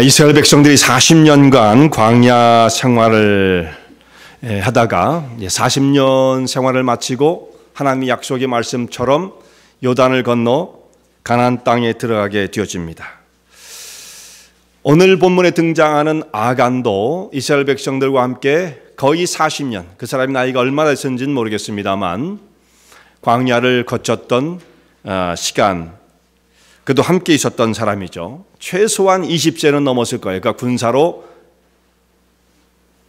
이스라엘 백성들이 40년간 광야 생활을 하다가 40년 생활을 마치고 하나님의 약속의 말씀처럼 요단을 건너 가나안 땅에 들어가게 되어집니다. 오늘 본문에 등장하는 아간도 이스라엘 백성들과 함께 거의 40년, 그 사람의 나이가 얼마나 됐는지는 모르겠습니다만 광야를 거쳤던 시간, 그도 함께 있었던 사람이죠. 최소한 20세는 넘었을 거예요. 그러니까 군사로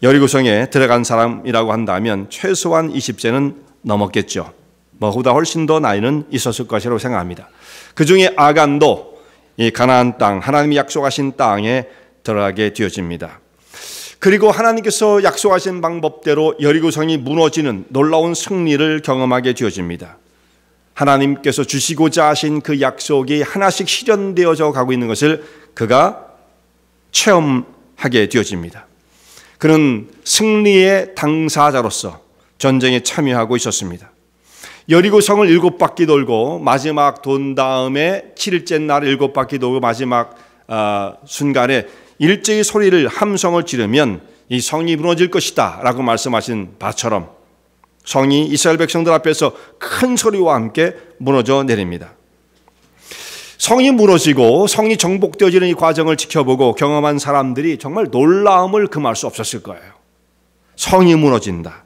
여리고성에 들어간 사람이라고 한다면 최소한 20세는 넘었겠죠. 그보다 훨씬 더 나이는 있었을 것이라고 생각합니다. 그 중에 아간도 이 가나안 땅, 하나님이 약속하신 땅에 들어가게 되어집니다. 그리고 하나님께서 약속하신 방법대로 여리고성이 무너지는 놀라운 승리를 경험하게 되어집니다. 하나님께서 주시고자 하신 그 약속이 하나씩 실현되어져 가고 있는 것을 그가 체험하게 되어집니다. 그는 승리의 당사자로서 전쟁에 참여하고 있었습니다. 여리고성을 7바퀴 돌고 마지막 돈 다음에 7일째 날 7바퀴 돌고 마지막 순간에 일제히 소리를 함성을 지르면 이 성이 무너질 것이다 라고 말씀하신 바처럼 성이 이스라엘 백성들 앞에서 큰 소리와 함께 무너져 내립니다. 성이 무너지고 성이 정복되어지는 이 과정을 지켜보고 경험한 사람들이 정말 놀라움을 금할 수 없었을 거예요. 성이 무너진다.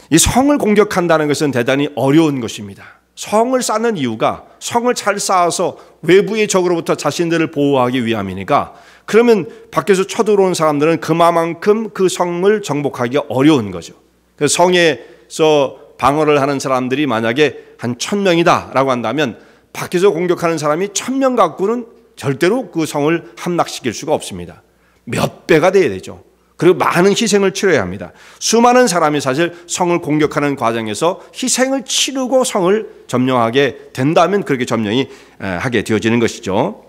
이 성을 공격한다는 것은 대단히 어려운 것입니다. 성을 쌓는 이유가 성을 잘 쌓아서 외부의 적으로부터 자신들을 보호하기 위함이니까, 그러면 밖에서 쳐들어온 사람들은 그만큼 그 성을 정복하기가 어려운 거죠. 그래서 성에서 방어를 하는 사람들이 만약에 한 1000명이다 라고 한다면 밖에서 공격하는 사람이 1000명 갖고는 절대로 그 성을 함락시킬 수가 없습니다. 몇 배가 돼야 되죠. 그리고 많은 희생을 치러야 합니다. 수많은 사람이 사실 성을 공격하는 과정에서 희생을 치르고 성을 점령하게 된다면 그렇게 점령이 하게 되어지는 것이죠.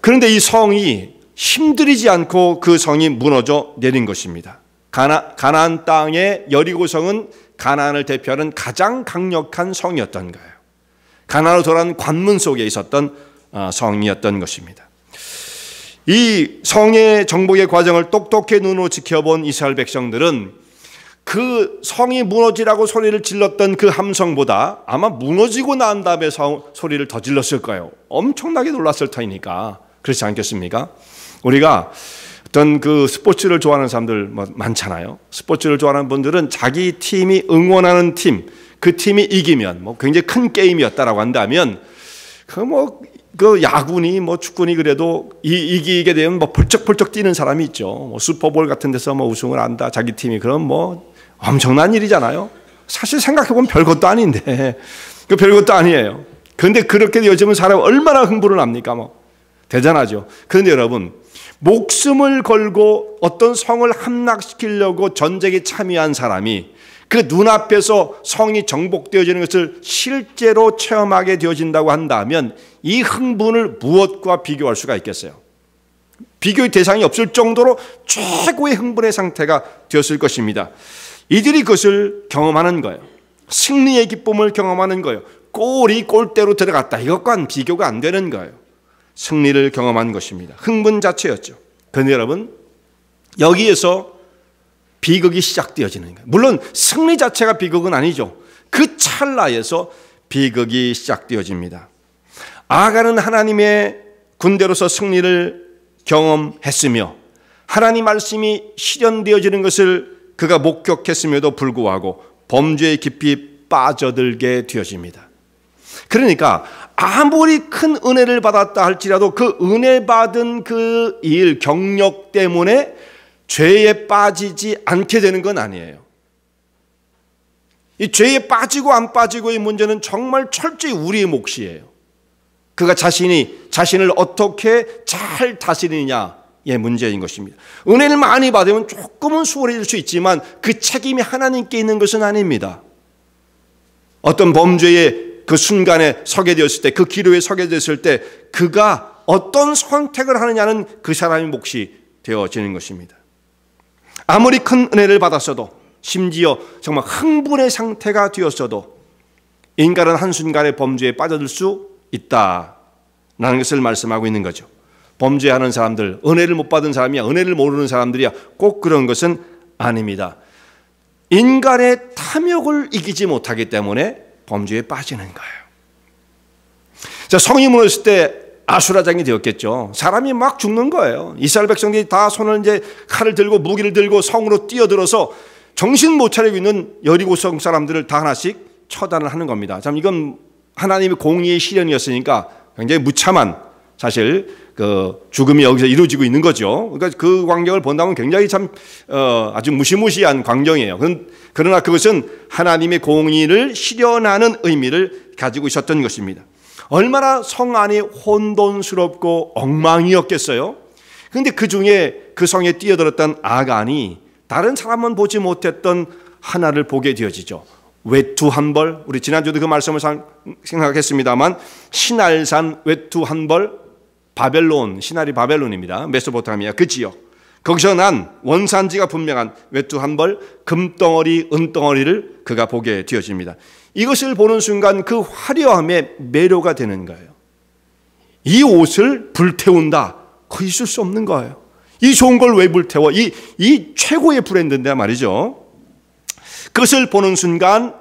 그런데 이 성이 힘들이지 않고 그 성이 무너져 내린 것입니다. 가나안 땅의 여리고성은 가나안을 대표하는 가장 강력한 성이었던 거예요. 가나안으로 돌아가는 관문 속에 있었던 성이었던 것입니다. 이 성의 정복의 과정을 똑똑히 눈으로 지켜본 이스라엘 백성들은 그 성이 무너지라고 소리를 질렀던 그 함성보다 아마 무너지고 난 다음에 소리를 더 질렀을 거예요. 엄청나게 놀랐을 터이니까. 그렇지 않겠습니까? 우리가 어떤 그 스포츠를 좋아하는 사람들 많잖아요. 스포츠를 좋아하는 분들은 자기 팀이 응원하는 팀, 그 팀이 이기면 굉장히 큰 게임이었다라고 한다면 그 야구니 축구니 그래도 이기게 되면 펄쩍펄쩍 뛰는 사람이 있죠. 슈퍼볼 같은 데서 우승을 한다, 자기 팀이, 그럼 엄청난 일이잖아요. 사실 생각해보면 별것도 아닌데, 그 별것도 아니에요. 그런데 그렇게 되어지면 사람이 얼마나 흥분을 합니까? 대단하죠. 그런데 여러분, 목숨을 걸고 어떤 성을 함락시키려고 전쟁에 참여한 사람이 그 눈앞에서 성이 정복되어지는 것을 실제로 체험하게 되어진다고 한다면 이 흥분을 무엇과 비교할 수가 있겠어요? 비교의 대상이 없을 정도로 최고의 흥분의 상태가 되었을 것입니다. 이들이 그것을 경험하는 거예요. 승리의 기쁨을 경험하는 거예요. 골이 골대로 들어갔다, 이것과는 비교가 안 되는 거예요. 승리를 경험한 것입니다. 흥분 자체였죠. 그런데 여러분, 여기에서 비극이 시작되어지는 거예요. 물론 승리 자체가 비극은 아니죠. 그 찰나에서 비극이 시작되어집니다. 아간은 하나님의 군대로서 승리를 경험했으며 하나님 말씀이 실현되어지는 것을 그가 목격했음에도 불구하고 범죄에 깊이 빠져들게 되어집니다. 그러니까 아무리 큰 은혜를 받았다 할지라도 그 은혜 받은 그 일, 경력 때문에 죄에 빠지지 않게 되는 건 아니에요. 이 죄에 빠지고 안 빠지고의 문제는 정말 철저히 우리의 몫이에요. 그가 자신을 어떻게 잘 다스리느냐의 문제인 것입니다. 은혜를 많이 받으면 조금은 수월해질 수 있지만 그 책임이 하나님께 있는 것은 아닙니다. 어떤 범죄의 그 순간에 서게 되었을 때, 그 기로에 서게 되었을 때 그가 어떤 선택을 하느냐는 그 사람의 몫이 되어지는 것입니다. 아무리 큰 은혜를 받았어도, 심지어 정말 흥분의 상태가 되었어도 인간은 한순간에 범죄에 빠져들 수 있다는 것을 말씀하고 있는 거죠. 범죄하는 사람들, 은혜를 못 받은 사람이야, 은혜를 모르는 사람들이야, 꼭 그런 것은 아닙니다. 인간의 탐욕을 이기지 못하기 때문에 범죄에 빠지는 거예요. 자, 성이 무너졌을 때 아수라장이 되었겠죠. 사람이 막 죽는 거예요. 이스라엘 백성들이 다 손을 이제 칼을 들고 무기를 들고 성으로 뛰어들어서 정신 못 차리고 있는 여리고 성 사람들을 다 하나씩 처단을 하는 겁니다. 참 이건 하나님의 공의의 실현이었으니까 굉장히 무참한 사실 그 죽음이 여기서 이루어지고 있는 거죠. 그러니까 그 광경을 본다면 굉장히 참 아주 무시무시한 광경이에요. 그러나 그것은 하나님의 공의를 실현하는 의미를 가지고 있었던 것입니다. 얼마나 성 안이 혼돈스럽고 엉망이었겠어요. 그런데 그 중에 그 성에 뛰어들었던 아간이 다른 사람은 보지 못했던 하나를 보게 되어지죠. 외투 한 벌, 우리 지난주도 그 말씀을 생각했습니다만 신할산 외투 한 벌, 바벨론, 신할이 바벨론입니다. 메소포타미아 그 지역, 거기서 난 원산지가 분명한 외투 한 벌, 금덩어리, 은덩어리를 그가 보게 되어집니다. 이것을 보는 순간 그 화려함에 매료가 되는 거예요. 이 옷을 불태운다, 그 있을 수 없는 거예요. 이 좋은 걸 왜 불태워? 이 최고의 브랜드인데 말이죠. 그것을 보는 순간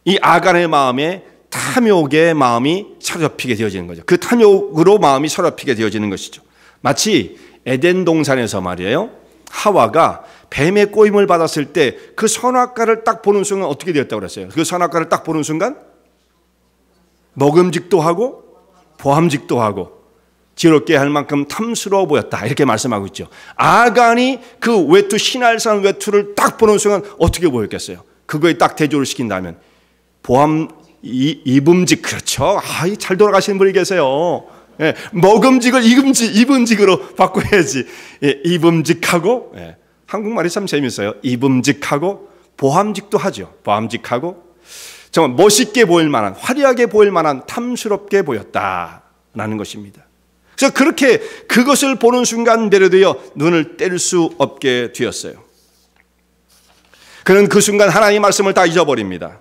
이 아간의 마음에 탐욕의 마음이 사로잡히게 되어지는 거죠. 그 탐욕으로 마음이 사로잡히게 되어지는 것이죠. 마치 에덴 동산에서 말이에요, 하와가 뱀의 꼬임을 받았을 때 그 선악과를 딱 보는 순간 어떻게 되었다고 그랬어요? 그 선악과를 딱 보는 순간 먹음직도 하고 보함직도 하고 지롭게 할 만큼 탐스러워 보였다, 이렇게 말씀하고 있죠. 아간이 그 외투, 신할산 외투를 딱 보는 순간 어떻게 보였겠어요? 그거에 딱 대조를 시킨다면 보함, 입음직, 그렇죠. 잘 돌아가시는 분이 계세요. 예, 먹음직을 입음직으로 바꿔야지. 예, 입음직하고, 예, 한국말이 참 재밌어요. 입음직하고 보함직도 하죠. 보함직하고 정말 멋있게 보일 만한, 화려하게 보일 만한, 탐스럽게 보였다라는 것입니다. 그래서 그렇게 그것을 보는 순간 매료되어 눈을 뗄 수 없게 되었어요. 그는 그 순간 하나님의 말씀을 다 잊어버립니다.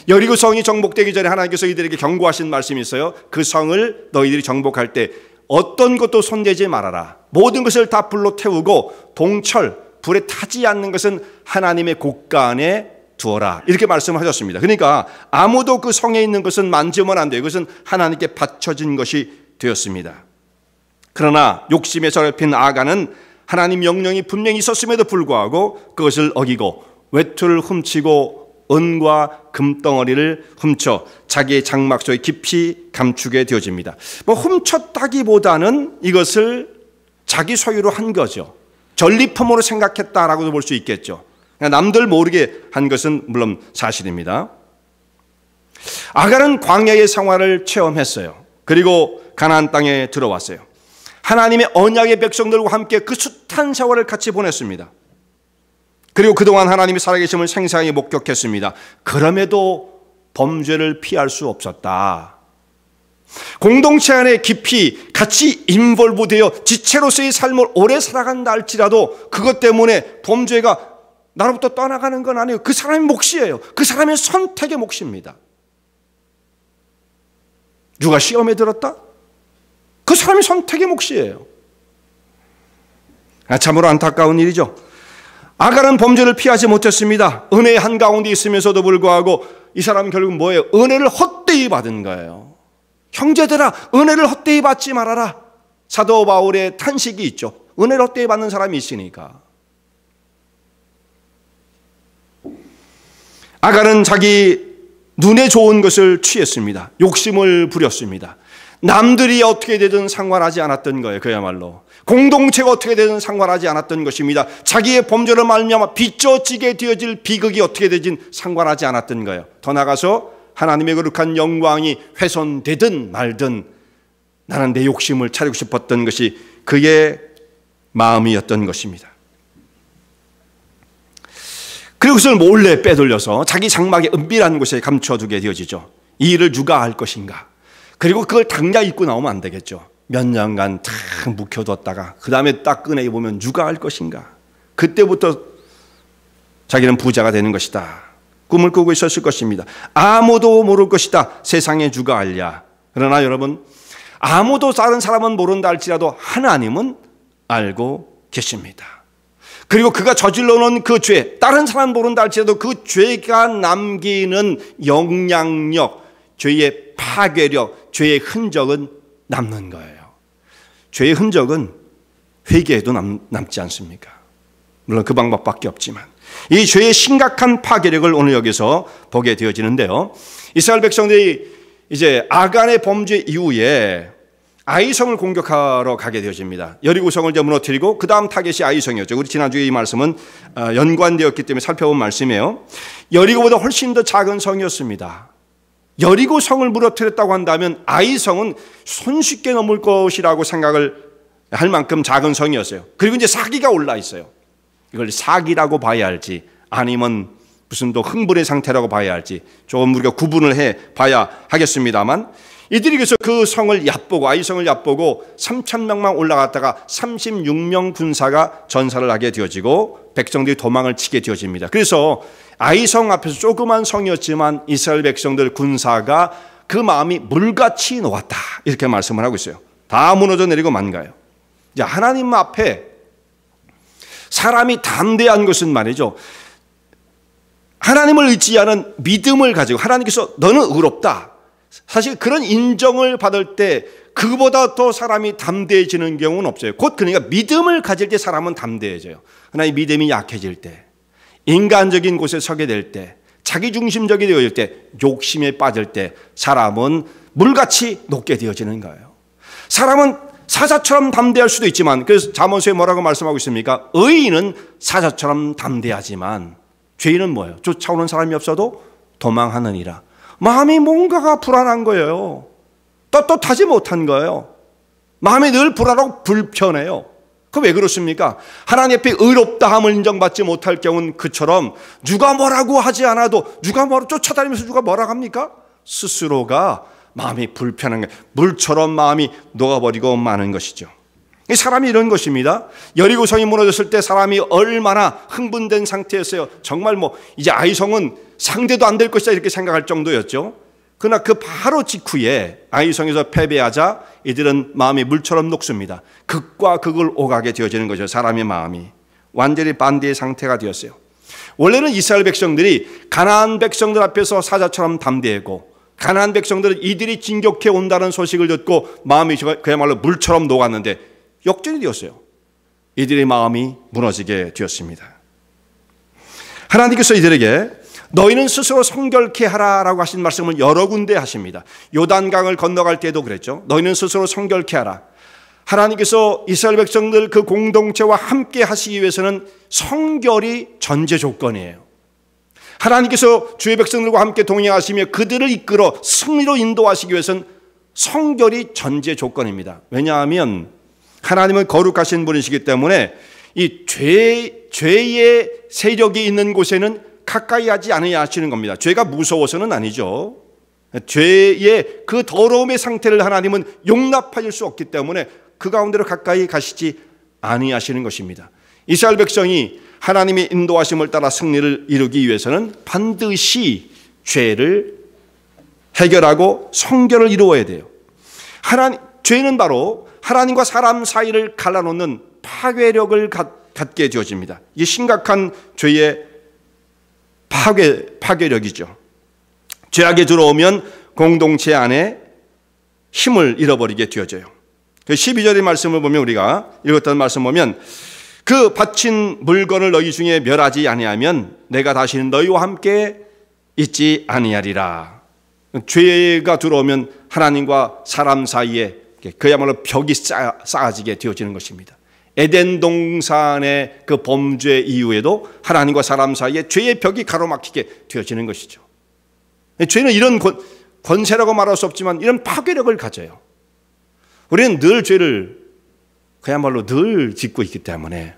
여리고 성이 정복되기 전에 하나님께서 이들에게 경고하신 말씀이 있어요. 그 성을 너희들이 정복할 때 어떤 것도 손대지 말아라. 모든 것을 다 불로 태우고 동철, 불에 타지 않는 것은 하나님의 곳간에 두어라, 이렇게 말씀하셨습니다. 그러니까 아무도 그 성에 있는 것은 만지면 안 돼요. 그것은 하나님께 바쳐진 것이 되었습니다. 그러나 욕심에 저렵힌 아간은 하나님 명령이 분명히 있었음에도 불구하고 그것을 어기고 외투를 훔치고 은과 금덩어리를 훔쳐 자기의 장막 속에 깊이 감추게 되어집니다. 훔쳤다기보다는 이것을 자기 소유로 한 거죠. 전리품으로 생각했다라고도 볼 수 있겠죠. 남들 모르게 한 것은 물론 사실입니다. 아간은 광야의 생활을 체험했어요. 그리고 가나안 땅에 들어왔어요. 하나님의 언약의 백성들과 함께 그 숱한 세월을 같이 보냈습니다. 그리고 그동안 하나님의 살아계심을 생생하게 목격했습니다. 그럼에도 범죄를 피할 수 없었다. 공동체 안에 깊이 같이 인볼브되어 지체로서의 삶을 오래 살아간다 할지라도 그것 때문에 범죄가 나로부터 떠나가는 건 아니에요. 그 사람의 몫이에요. 그 사람의 선택의 몫입니다. 누가 시험에 들었다? 그 사람의 선택의 몫이에요. 참으로 안타까운 일이죠. 아간은 범죄를 피하지 못했습니다. 은혜의 한가운데 있으면서도 불구하고 이 사람은 결국 뭐예요? 은혜를 헛되이 받은 거예요. 형제들아, 은혜를 헛되이 받지 말아라. 사도 바울의 탄식이 있죠. 은혜를 헛되이 받는 사람이 있으니까. 아간은 자기 눈에 좋은 것을 취했습니다. 욕심을 부렸습니다. 남들이 어떻게 되든 상관하지 않았던 거예요. 그야말로 공동체가 어떻게 되든 상관하지 않았던 것입니다. 자기의 범죄로 말미암아 빚져지게 되어질 비극이 어떻게 되든 상관하지 않았던 거예요. 더 나아가서 하나님의 거룩한 영광이 훼손되든 말든 나는 내 욕심을 차리고 싶었던 것이 그의 마음이었던 것입니다. 그리고 그것을 몰래 빼돌려서 자기 장막의 은밀한 곳에 감춰두게 되어지죠. 이 일을 누가 할 것인가. 그리고 그걸 당장 입고 나오면 안 되겠죠. 몇 년간 탁 묵혀뒀다가 그 다음에 딱 꺼내보면 누가 할 것인가. 그때부터 자기는 부자가 되는 것이다. 꿈을 꾸고 있었을 것입니다. 아무도 모를 것이다. 세상에 누가 알랴. 그러나 여러분, 아무도 다른 사람은 모른다 할지라도 하나님은 알고 계십니다. 그리고 그가 저질러 놓은 그 죄, 다른 사람은 모른다 할지라도 그 죄가 남기는 영향력, 죄의 파괴력, 죄의 흔적은 남는 거예요. 죄의 흔적은 회개에도 남지 않습니까? 물론 그 방법밖에 없지만 이 죄의 심각한 파괴력을 오늘 여기서 보게 되어지는데요. 이스라엘 백성들이 이제 아간의 범죄 이후에 아이성을 공격하러 가게 되어집니다. 여리고성을 이제 무너뜨리고 그 다음 타겟이 아이성이었죠. 우리 지난주에 이 말씀은 연관되었기 때문에 살펴본 말씀이에요. 여리고보다 훨씬 더 작은 성이었습니다. 여리고성을 무너뜨렸다고 한다면 아이성은 손쉽게 넘을 것이라고 생각을 할 만큼 작은 성이었어요. 그리고 이제 사기가 올라 있어요. 이걸 사기라고 봐야 할지 아니면 무슨 또 흥분의 상태라고 봐야 할지 조금 우리가 구분을 해 봐야 하겠습니다만, 이들이 그래서 그 성을 얕보고 아이성을 얕보고 3,000명만 올라갔다가 36명 군사가 전사를 하게 되어지고 백성들이 도망을 치게 되어집니다. 그래서 아이성 앞에서 조그만 성이었지만 이스라엘 백성들 군사가 그 마음이 물같이 녹았다, 이렇게 말씀을 하고 있어요. 다 무너져 내리고 만가요. 이제 하나님 앞에 사람이 담대한 것은 말이죠, 하나님을 의지하는 믿음을 가지고 하나님께서 너는 의롭다, 사실 그런 인정을 받을 때 그보다 더 사람이 담대해지는 경우는 없어요. 곧 그러니까 믿음을 가질 때 사람은 담대해져요. 그러나 이 믿음이 약해질 때, 인간적인 곳에 서게 될 때, 자기중심적이 되어질 때, 욕심에 빠질 때 사람은 물같이 녹게 되어지는 거예요. 사람은 사자처럼 담대할 수도 있지만, 그래서 잠언서에 뭐라고 말씀하고 있습니까? 의인은 사자처럼 담대하지만 죄인은 뭐예요? 쫓아오는 사람이 없어도 도망하느니라. 마음이 뭔가가 불안한 거예요. 떳떳하지 못한 거예요. 마음이 늘 불안하고 불편해요. 그 왜 그렇습니까? 하나님 앞에 의롭다함을 인정받지 못할 경우는 그처럼 누가 뭐라고 하지 않아도 누가 뭐라고 쫓아다니면서 누가 뭐라고 합니까? 스스로가 마음이 불편한 게 물처럼 마음이 녹아버리고 마는 것이죠. 이 사람이 이런 것입니다. 여리고성이 무너졌을 때 사람이 얼마나 흥분된 상태였어요. 정말 이제 아이성은 상대도 안 될 것이다 이렇게 생각할 정도였죠. 그러나 그 바로 직후에 아이성에서 패배하자 이들은 마음이 물처럼 녹습니다. 극과 극을 오가게 되어지는 거죠. 사람의 마음이 완전히 반대의 상태가 되었어요. 원래는 이스라엘 백성들이 가나안 백성들 앞에서 사자처럼 담대했고, 가나안 백성들은 이들이 진격해 온다는 소식을 듣고 마음이 그야말로 물처럼 녹았는데 역전이 되었어요. 이들의 마음이 무너지게 되었습니다. 하나님께서 이들에게 너희는 스스로 성결케 하라라고 하신 말씀을 여러 군데 하십니다. 요단강을 건너갈 때도 그랬죠. 너희는 스스로 성결케 하라. 하나님께서 이스라엘 백성들 그 공동체와 함께 하시기 위해서는 성결이 전제 조건이에요. 하나님께서 주의 백성들과 함께 동행하시며 그들을 이끌어 승리로 인도하시기 위해서는 성결이 전제 조건입니다. 왜냐하면 하나님은 거룩하신 분이시기 때문에 이 죄의 세력이 있는 곳에는 가까이 하지 않아야 하시는 겁니다. 죄가 무서워서는 아니죠. 죄의 그 더러움의 상태를 하나님은 용납하실 수 없기 때문에 그 가운데로 가까이 가시지 아니하시는 것입니다. 이스라엘 백성이 하나님의 인도하심을 따라 승리를 이루기 위해서는 반드시 죄를 해결하고 성결을 이루어야 돼요. 죄는 바로 하나님과 사람 사이를 갈라놓는 파괴력을 갖게 되어집니다. 이게 심각한 죄의 파괴력이죠. 죄악에 들어오면 공동체 안에 힘을 잃어버리게 되어져요. 12절의 말씀을 보면, 우리가 읽었던 말씀 보면, 그 바친 물건을 너희 중에 멸하지 아니하면 내가 다시는 너희와 함께 있지 아니하리라. 죄가 들어오면 하나님과 사람 사이에 그야말로 벽이 쌓아지게 되어지는 것입니다. 에덴 동산의 그 범죄 이후에도 하나님과 사람 사이에 죄의 벽이 가로막히게 되어지는 것이죠. 죄는 이런 권세라고 말할 수 없지만 이런 파괴력을 가져요. 우리는 늘 죄를 그야말로 늘 짓고 있기 때문에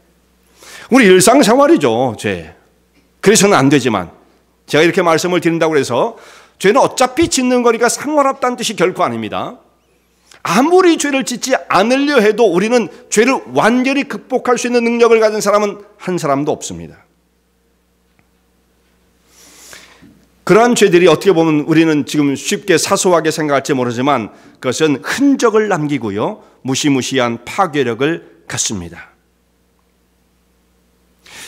우리 일상생활이죠, 죄. 그래서는 안 되지만 제가 이렇게 말씀을 드린다고 해서 죄는 어차피 짓는 거니까 상관없다는 뜻이 결코 아닙니다. 아무리 죄를 짓지 않으려 해도 우리는 죄를 완전히 극복할 수 있는 능력을 가진 사람은 한 사람도 없습니다. 그러한 죄들이 어떻게 보면 우리는 지금 쉽게 사소하게 생각할지 모르지만 그것은 흔적을 남기고요, 무시무시한 파괴력을 갖습니다.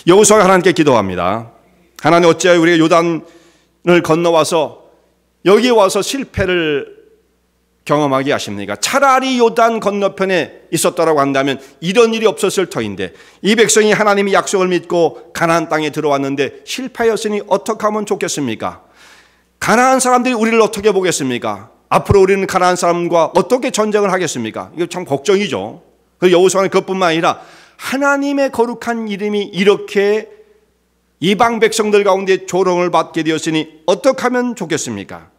여호수아가 하나님께 기도합니다. 하나님, 어찌하여 우리가 요단을 건너와서 여기에 와서 실패를 경험하게 하십니까? 차라리 요단 건너편에 있었더라고 한다면 이런 일이 없었을 터인데, 이 백성이 하나님의 약속을 믿고 가나안 땅에 들어왔는데 실패하였으니 어떻게 하면 좋겠습니까? 가나안 사람들이 우리를 어떻게 보겠습니까? 앞으로 우리는 가나안 사람과 어떻게 전쟁을 하겠습니까? 이거 참 걱정이죠. 그래서 여호수아는 그것뿐만 아니라 하나님의 거룩한 이름이 이렇게 이방 백성들 가운데 조롱을 받게 되었으니 어떻게 하면 좋겠습니까?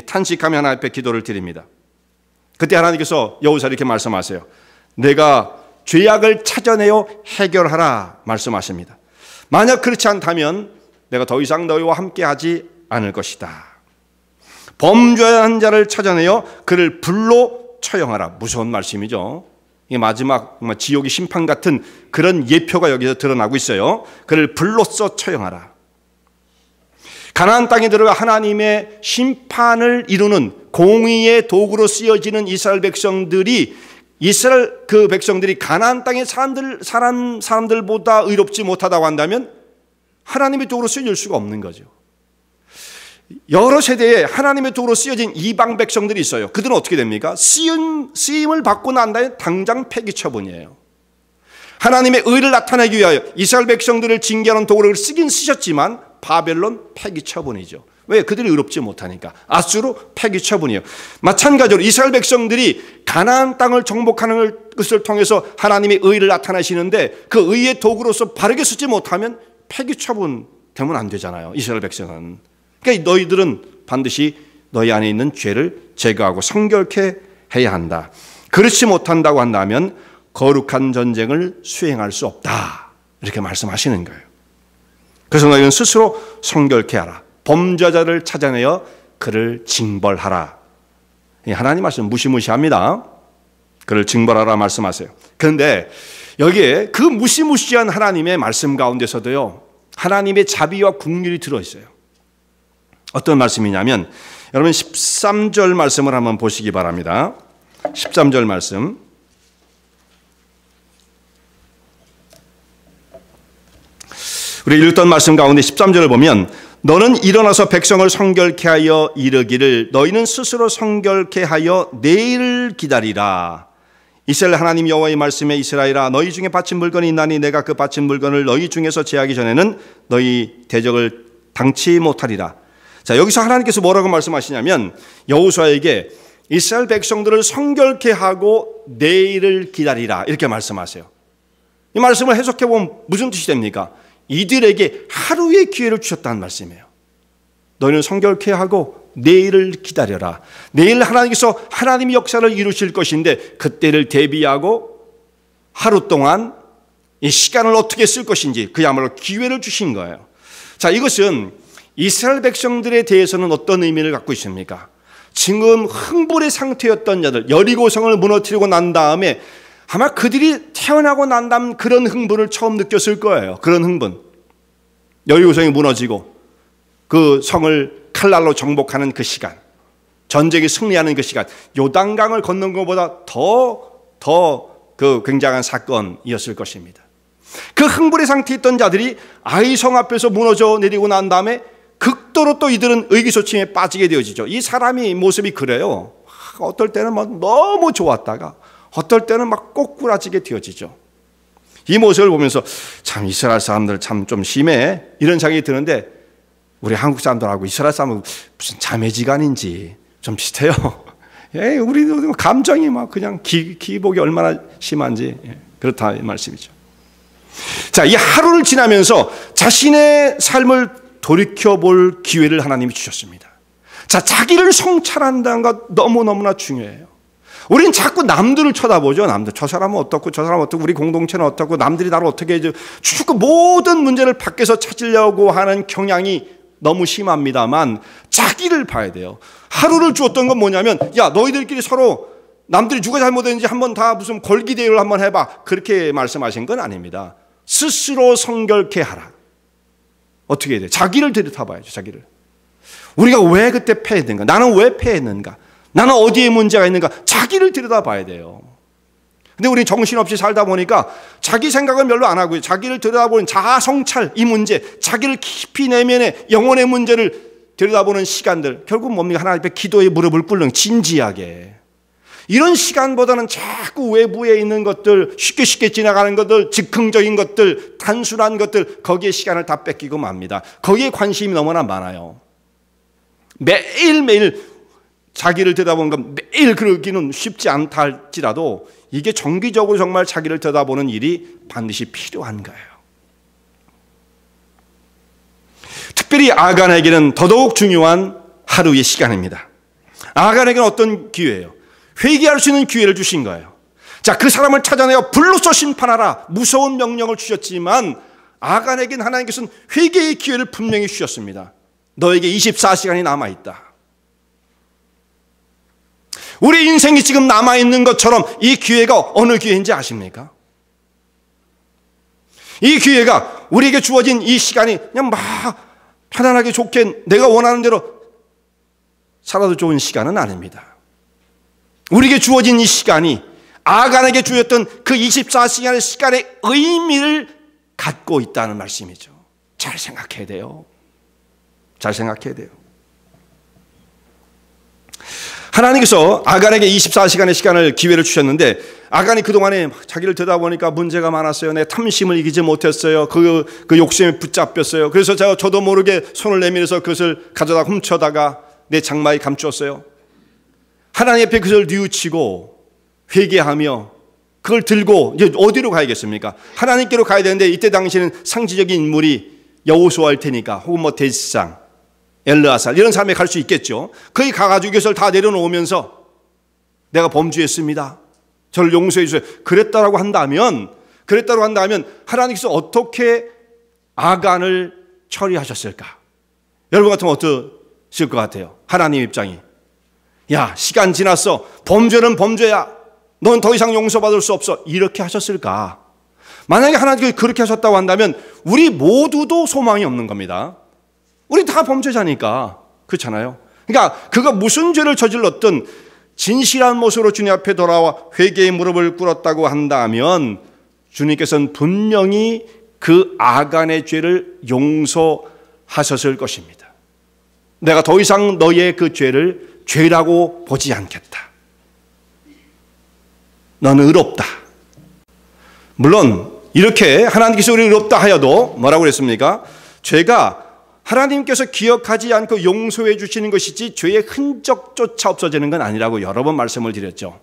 탄식하며 하나님 앞에 기도를 드립니다. 그때 하나님께서 여호수아에게 이렇게 말씀하세요. 내가 죄악을 찾아내어 해결하라 말씀하십니다. 만약 그렇지 않다면 내가 더 이상 너희와 함께하지 않을 것이다. 범죄한 자를 찾아내어 그를 불로 처형하라. 무서운 말씀이죠. 이게 마지막 지옥의 심판 같은 그런 예표가 여기서 드러나고 있어요. 그를 불로써 처형하라. 가나안 땅에 들어가 하나님의 심판을 이루는 공의의 도구로 쓰여지는 이스라엘 백성들이 가나안 땅의 사람들보다 의롭지 못하다고 한다면 하나님의 도구로 쓰여질 수가 없는 거죠. 여러 세대에 하나님의 도구로 쓰여진 이방 백성들이 있어요. 그들은 어떻게 됩니까? 쓰임을 받고 난 다음에 당장 폐기 처분이에요. 하나님의 의를 나타내기 위하여 이스라엘 백성들을 징계하는 도구를 쓰긴 쓰셨지만 바벨론 폐기 처분이죠. 왜? 그들이 의롭지 못하니까. 아수르 폐기 처분이에요. 마찬가지로 이스라엘 백성들이 가나안 땅을 정복하는 것을 통해서 하나님의 의를 나타내시는데 그 의의 도구로서 바르게 쓰지 못하면 폐기 처분 되면 안 되잖아요. 이스라엘 백성은. 그러니까 너희들은 반드시 너희 안에 있는 죄를 제거하고 성결케 해야 한다. 그렇지 못한다고 한다면 거룩한 전쟁을 수행할 수 없다. 이렇게 말씀하시는 거예요. 그래서 너희는 스스로 성결케 하라. 범죄자를 찾아내어 그를 징벌하라. 하나님 말씀 무시무시합니다. 그를 징벌하라 말씀하세요. 그런데 여기에 그 무시무시한 하나님의 말씀 가운데서도요, 하나님의 자비와 긍휼이 들어있어요. 어떤 말씀이냐면 여러분 13절 말씀을 한번 보시기 바랍니다. 13절 말씀. 우리 읽던 말씀 가운데 13절을 보면 너는 일어나서 백성을 성결케 하여 이르기를 너희는 스스로 성결케 하여 내일을 기다리라. 이스라엘 하나님 여호와의 말씀에 이스라엘아 너희 중에 바친 물건이 있나니 내가 그 바친 물건을 너희 중에서 제하기 전에는 너희 대적을 당치 못하리라. 자, 여기서 하나님께서 뭐라고 말씀하시냐면 여호수아에게 이스라엘 백성들을 성결케 하고 내일을 기다리라 이렇게 말씀하세요. 이 말씀을 해석해 보면 무슨 뜻이 됩니까? 이들에게 하루의 기회를 주셨다는 말씀이에요. 너희는 성결케 하고 내일을 기다려라. 내일 하나님께서 하나님의 역사를 이루실 것인데 그때를 대비하고 하루 동안 이 시간을 어떻게 쓸 것인지 그야말로 기회를 주신 거예요. 자, 이것은 이스라엘 백성들에 대해서는 어떤 의미를 갖고 있습니까? 지금 흥분의 상태였던 자들, 여리고성을 무너뜨리고 난 다음에 아마 그들이 태어나고 난 다음 그런 흥분을 처음 느꼈을 거예요. 그런 흥분. 여리고성이 무너지고 그 성을 칼날로 정복하는 그 시간, 전쟁에 승리하는 그 시간, 요단강을 건넌 것보다 더 그 굉장한 사건이었을 것입니다. 그 흥분의 상태에 있던 자들이 아이성 앞에서 무너져 내리고 난 다음에 극도로 또 이들은 의기소침에 빠지게 되어지죠. 이 사람이 모습이 그래요. 어떨 때는 막 너무 좋았다가 어떨 때는 막 꼬꾸라지게 되어지죠. 이 모습을 보면서 참 이스라엘 사람들 참 좀 심해 이런 생각이 드는데 우리 한국 사람들하고 이스라엘 사람은 무슨 자매지간인지 좀 비슷해요. 예, 우리도 감정이 막 그냥 기복이 얼마나 심한지 그렇다 이 말씀이죠. 자, 이 하루를 지나면서 자신의 삶을 돌이켜볼 기회를 하나님이 주셨습니다. 자, 자기를 성찰한다는 것 너무너무나 중요해요. 우리는 자꾸 남들을 쳐다보죠. 남들, 저 사람은 어떻고 저 사람은 어떻고 우리 공동체는 어떻고 남들이 나를 어떻게 해줘. 자꾸 모든 문제를 밖에서 찾으려고 하는 경향이 너무 심합니다만 자기를 봐야 돼요. 하루를 주었던 건 뭐냐면 야, 너희들끼리 서로 남들이 누가 잘못했는지 한번 다 무슨 걸기 대회를 한번 해봐. 그렇게 말씀하신 건 아닙니다. 스스로 성결케 하라. 어떻게 해야 돼요? 자기를 들여다봐야죠. 자기를. 우리가 왜 그때 패했는가? 나는 왜 패했는가? 나는 어디에 문제가 있는가? 자기를 들여다봐야 돼요. 근데 우리 정신없이 살다 보니까 자기 생각은 별로 안 하고요. 자기를 들여다보는 자아성찰, 이 문제, 자기를 깊이 내면의 영혼의 문제를 들여다보는 시간들, 결국 뭡니까? 하나님 앞에 기도에 무릎을 꿇는, 진지하게. 이런 시간보다는 자꾸 외부에 있는 것들, 쉽게 지나가는 것들, 즉흥적인 것들, 단순한 것들, 거기에 시간을 다 뺏기고 맙니다. 거기에 관심이 너무나 많아요. 매일매일 자기를 들여다보는 건 매일 그러기는 쉽지 않다 할지라도 이게 정기적으로 정말 자기를 들여다보는 일이 반드시 필요한 거예요. 특별히 아간에게는 더더욱 중요한 하루의 시간입니다. 아간에게는 어떤 기회예요? 회개할 수 있는 기회를 주신 거예요. 자, 그 사람을 찾아내어 불로써 심판하라, 무서운 명령을 주셨지만 아간에게는 하나님께서는 회개의 기회를 분명히 주셨습니다. 너에게 24시간이 남아있다. 우리 인생이 지금 남아있는 것처럼 이 기회가 어느 기회인지 아십니까? 이 기회가 우리에게 주어진 이 시간이 그냥 막 편안하게 좋게 내가 원하는 대로 살아도 좋은 시간은 아닙니다. 우리에게 주어진 이 시간이 아간에게 주었던 그 24시간의 시간의 의미를 갖고 있다는 말씀이죠. 잘 생각해야 돼요. 잘 생각해야 돼요. 하나님께서 아간에게 24시간의 시간을 기회를 주셨는데 아간이 그동안에 자기를 들여다보니까 문제가 많았어요. 내 탐심을 이기지 못했어요. 그 욕심에 붙잡혔어요. 그래서 저도 모르게 손을 내밀어서 그것을 가져다 훔쳐다가 내 장막에 감추었어요. 하나님 앞에 그것을 뉘우치고 회개하며 그걸 들고 이제 어디로 가야겠습니까? 하나님께로 가야 되는데 이때 당시에는 상징적인 인물이 여호수아일 테니까 혹은 뭐 대지상 엘르아살 이런 사람이 갈 수 있겠죠. 거기 가가지고 이것을 다 내려놓으면서 내가 범죄했습니다, 저를 용서해 주세요, 그랬다라고 한다면 하나님께서 어떻게 아간을 처리하셨을까? 여러분 같으면 어떠실 것 같아요? 하나님 입장이, 야, 시간 지났어, 범죄는 범죄야, 넌 더 이상 용서받을 수 없어, 이렇게 하셨을까? 만약에 하나님께서 그렇게 하셨다고 한다면 우리 모두도 소망이 없는 겁니다. 우리 다 범죄자니까. 그렇잖아요. 그러니까 그가 무슨 죄를 저질렀든 진실한 모습으로 주님 앞에 돌아와 회개의 무릎을 꿇었다고 한다면 주님께서는 분명히 그 아간의 죄를 용서하셨을 것입니다. 내가 더 이상 너의 그 죄를 죄라고 보지 않겠다. 너는 의롭다. 물론 이렇게 하나님께서 우리를 의롭다 하여도 뭐라고 그랬습니까? 죄가 하나님께서 기억하지 않고 용서해 주시는 것이지 죄의 흔적조차 없어지는 건 아니라고 여러 번 말씀을 드렸죠.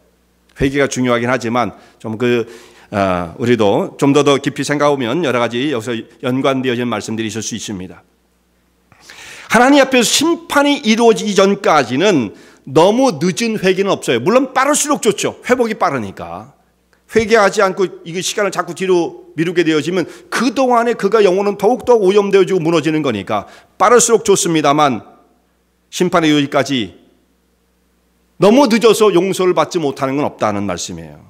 회개가 중요하긴 하지만 좀 우리도 좀 더 깊이 생각하면 여러 가지 여기서 연관되어진 말씀들이 있을 수 있습니다. 하나님 앞에서 심판이 이루어지기 전까지는 너무 늦은 회개는 없어요. 물론 빠를수록 좋죠. 회복이 빠르니까. 회개하지 않고 이 시간을 자꾸 뒤로 미루게 되어지면 그동안에 그가 영혼은 더욱더 오염되어지고 무너지는 거니까 빠를수록 좋습니다만 심판의 이르기까지 너무 늦어서 용서를 받지 못하는 건 없다는 말씀이에요.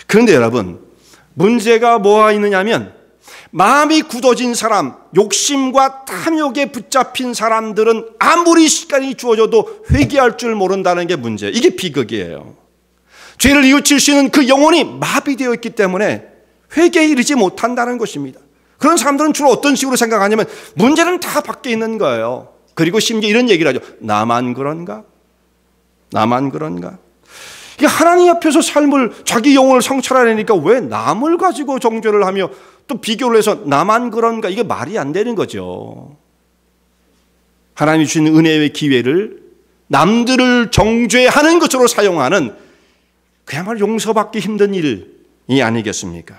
그런데 여러분, 문제가 뭐가 있느냐면 마음이 굳어진 사람, 욕심과 탐욕에 붙잡힌 사람들은 아무리 시간이 주어져도 회개할 줄 모른다는 게 문제예요. 이게 비극이에요. 죄를 뉘우칠 수 있는 그 영혼이 마비되어 있기 때문에 회개에 이르지 못한다는 것입니다. 그런 사람들은 주로 어떤 식으로 생각하냐면 문제는 다 밖에 있는 거예요. 그리고 심지어 이런 얘기를 하죠. 나만 그런가? 나만 그런가? 하나님 앞에서 삶을, 자기 영혼을 성찰하려니까 왜 남을 가지고 정죄를 하며 또 비교를 해서 나만 그런가? 이게 말이 안 되는 거죠. 하나님이 주신 은혜의 기회를 남들을 정죄하는 것으로 사용하는 그야말로 용서받기 힘든 일이 아니겠습니까?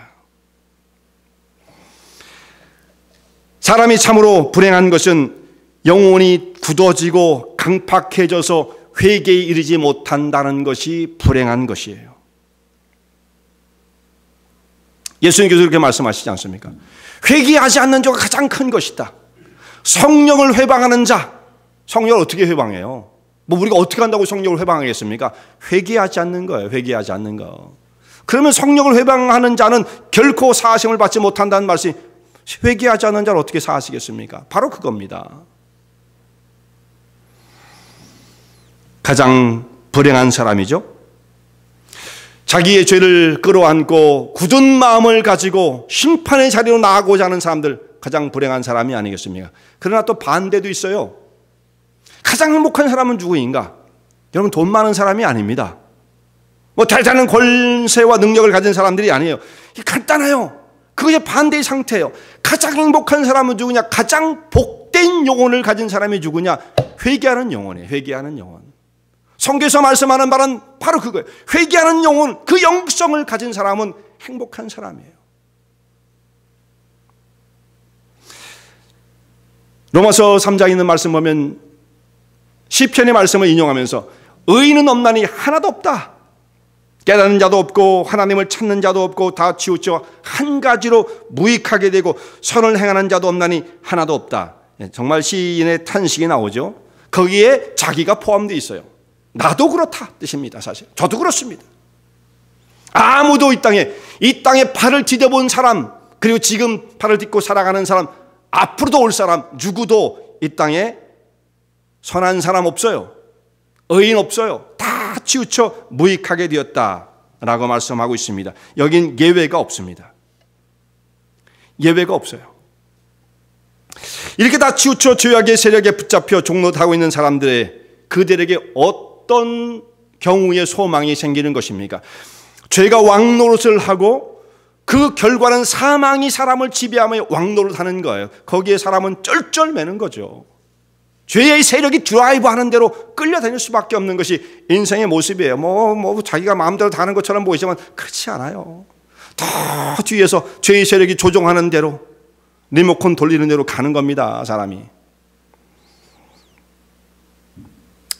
사람이 참으로 불행한 것은 영혼이 굳어지고 강팍해져서 회개에 이르지 못한다는 것이 불행한 것이에요. 예수님께서 그렇게 말씀하시지 않습니까? 회개하지 않는 자가 가장 큰 것이다. 성령을 회방하는 자, 성령을 어떻게 회방해요? 뭐 우리가 어떻게 한다고 성령을 회방하겠습니까? 회개하지 않는 거예요. 회개하지 않는 거. 그러면 성령을 회방하는 자는 결코 사하심을 받지 못한다는 말씀이, 회개하지 않는 자를 어떻게 사하시겠습니까? 바로 그겁니다. 가장 불행한 사람이죠. 자기의 죄를 끌어안고 굳은 마음을 가지고 심판의 자리로 나아가고자 하는 사람들, 가장 불행한 사람이 아니겠습니까? 그러나 또 반대도 있어요. 가장 행복한 사람은 누구인가? 여러분, 돈 많은 사람이 아닙니다. 뭐 대단한 권세와 능력을 가진 사람들이 아니에요. 이게 간단해요. 그것이 반대의 상태예요. 가장 행복한 사람은 누구냐? 가장 복된 영혼을 가진 사람이 누구냐? 회개하는 영혼이에요. 회개하는 영혼. 성경에서 말씀하는 바는 바로 그거예요. 회개하는 영혼, 그 영성을 가진 사람은 행복한 사람이에요. 로마서 3장에 있는 말씀 보면 시편의 말씀을 인용하면서 의인은 없나니 하나도 없다. 깨닫는 자도 없고 하나님을 찾는 자도 없고 다 치우쳐 한 가지로 무익하게 되고 선을 행하는 자도 없나니 하나도 없다. 정말 시인의 탄식이 나오죠. 거기에 자기가 포함되어 있어요. 나도 그렇다 뜻입니다. 사실 저도 그렇습니다. 아무도 이 땅에 발을 디뎌본 사람, 그리고 지금 발을 딛고 살아가는 사람, 앞으로도 올 사람 누구도 이 땅에 선한 사람 없어요. 의인 없어요. 다 치우쳐 무익하게 되었다라고 말씀하고 있습니다. 여긴 예외가 없습니다. 예외가 없어요. 이렇게 다 치우쳐 죄악의 세력에 붙잡혀 종노하고 있는 사람들의 그들에게 어떤 경우에 소망이 생기는 것입니까? 죄가 왕노릇을 하고 그 결과는 사망이 사람을 지배하며 왕노릇하는 거예요. 거기에 사람은 쩔쩔매는 거죠. 죄의 세력이 드라이브 하는 대로 끌려다닐 수밖에 없는 것이 인생의 모습이에요. 자기가 마음대로 다 하는 것처럼 보이지만 그렇지 않아요. 더 뒤에서 죄의 세력이 조종하는 대로, 리모컨 돌리는 대로 가는 겁니다, 사람이.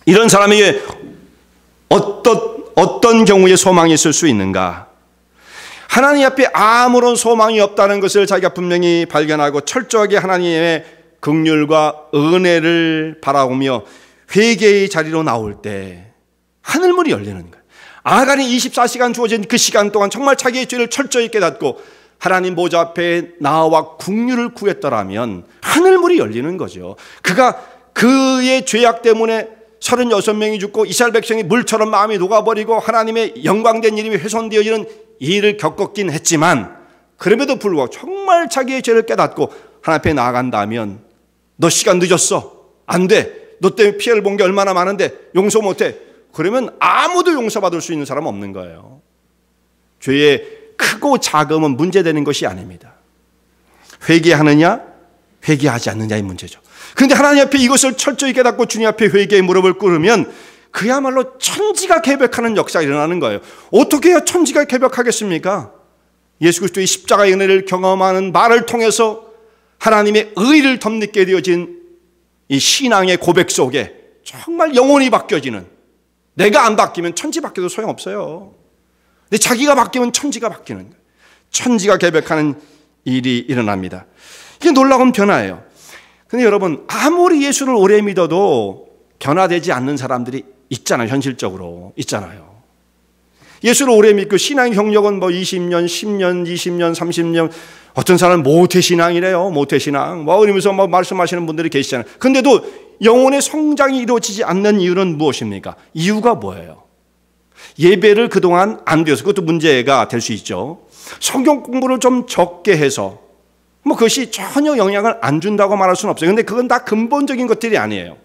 이런 사람에게 어떤 경우에 소망이 있을 수 있는가? 하나님 앞에 아무런 소망이 없다는 것을 자기가 분명히 발견하고 철저하게 하나님의 긍휼과 은혜를 바라보며 회개의 자리로 나올 때 하늘문이 열리는 거예요. 아간이 24시간 주어진 그 시간 동안 정말 자기의 죄를 철저히 깨닫고 하나님 보좌 앞에 나와 긍휼을 구했더라면 하늘문이 열리는 거죠. 그가 그의 죄악 때문에 36명이 죽고 이스라엘 백성이 물처럼 마음이 녹아버리고 하나님의 영광된 이름이 훼손되어지는 일을 겪었긴 했지만, 그럼에도 불구하고 정말 자기의 죄를 깨닫고 하나님 앞에 나아간다면, 너 시간 늦었어, 안 돼, 너 때문에 피해를 본 게 얼마나 많은데 용서 못해, 그러면 아무도 용서받을 수 있는 사람은 없는 거예요. 죄의 크고 작음은 문제되는 것이 아닙니다. 회개하느냐 회개하지 않느냐의 문제죠. 그런데 하나님 앞에 이것을 철저히 깨닫고 주님 앞에 회개의 무릎을 꿇으면 그야말로 천지가 개벽하는 역사가 일어나는 거예요. 어떻게 해야 천지가 개벽하겠습니까? 예수 그리스도의 십자가의 은혜를 경험하는 말을 통해서 하나님의 의를 덧입게 되어진 이 신앙의 고백 속에 정말 영혼이 바뀌어지는, 내가 안 바뀌면 천지 바뀌어도 소용없어요. 근데 자기가 바뀌면 천지가 바뀌는 거예요. 천지가 개벽하는 일이 일어납니다. 이게 놀라운 변화예요. 근데 여러분, 아무리 예수를 오래 믿어도 변화되지 않는 사람들이 있잖아요. 현실적으로 있잖아요. 예수를 오래 믿고 신앙의 경력은 20년, 10년, 20년, 30년, 어떤 사람은 모태신앙이래요. 모태신앙. 그러면서 말씀하시는 분들이 계시잖아요. 근데도 영혼의 성장이 이루어지지 않는 이유는 무엇입니까? 이유가 뭐예요? 예배를 그동안 안 드려서, 그것도 문제가 될 수 있죠. 성경 공부를 좀 적게 해서 그것이 전혀 영향을 안 준다고 말할 수는 없어요. 근데 그건 다 근본적인 것들이 아니에요.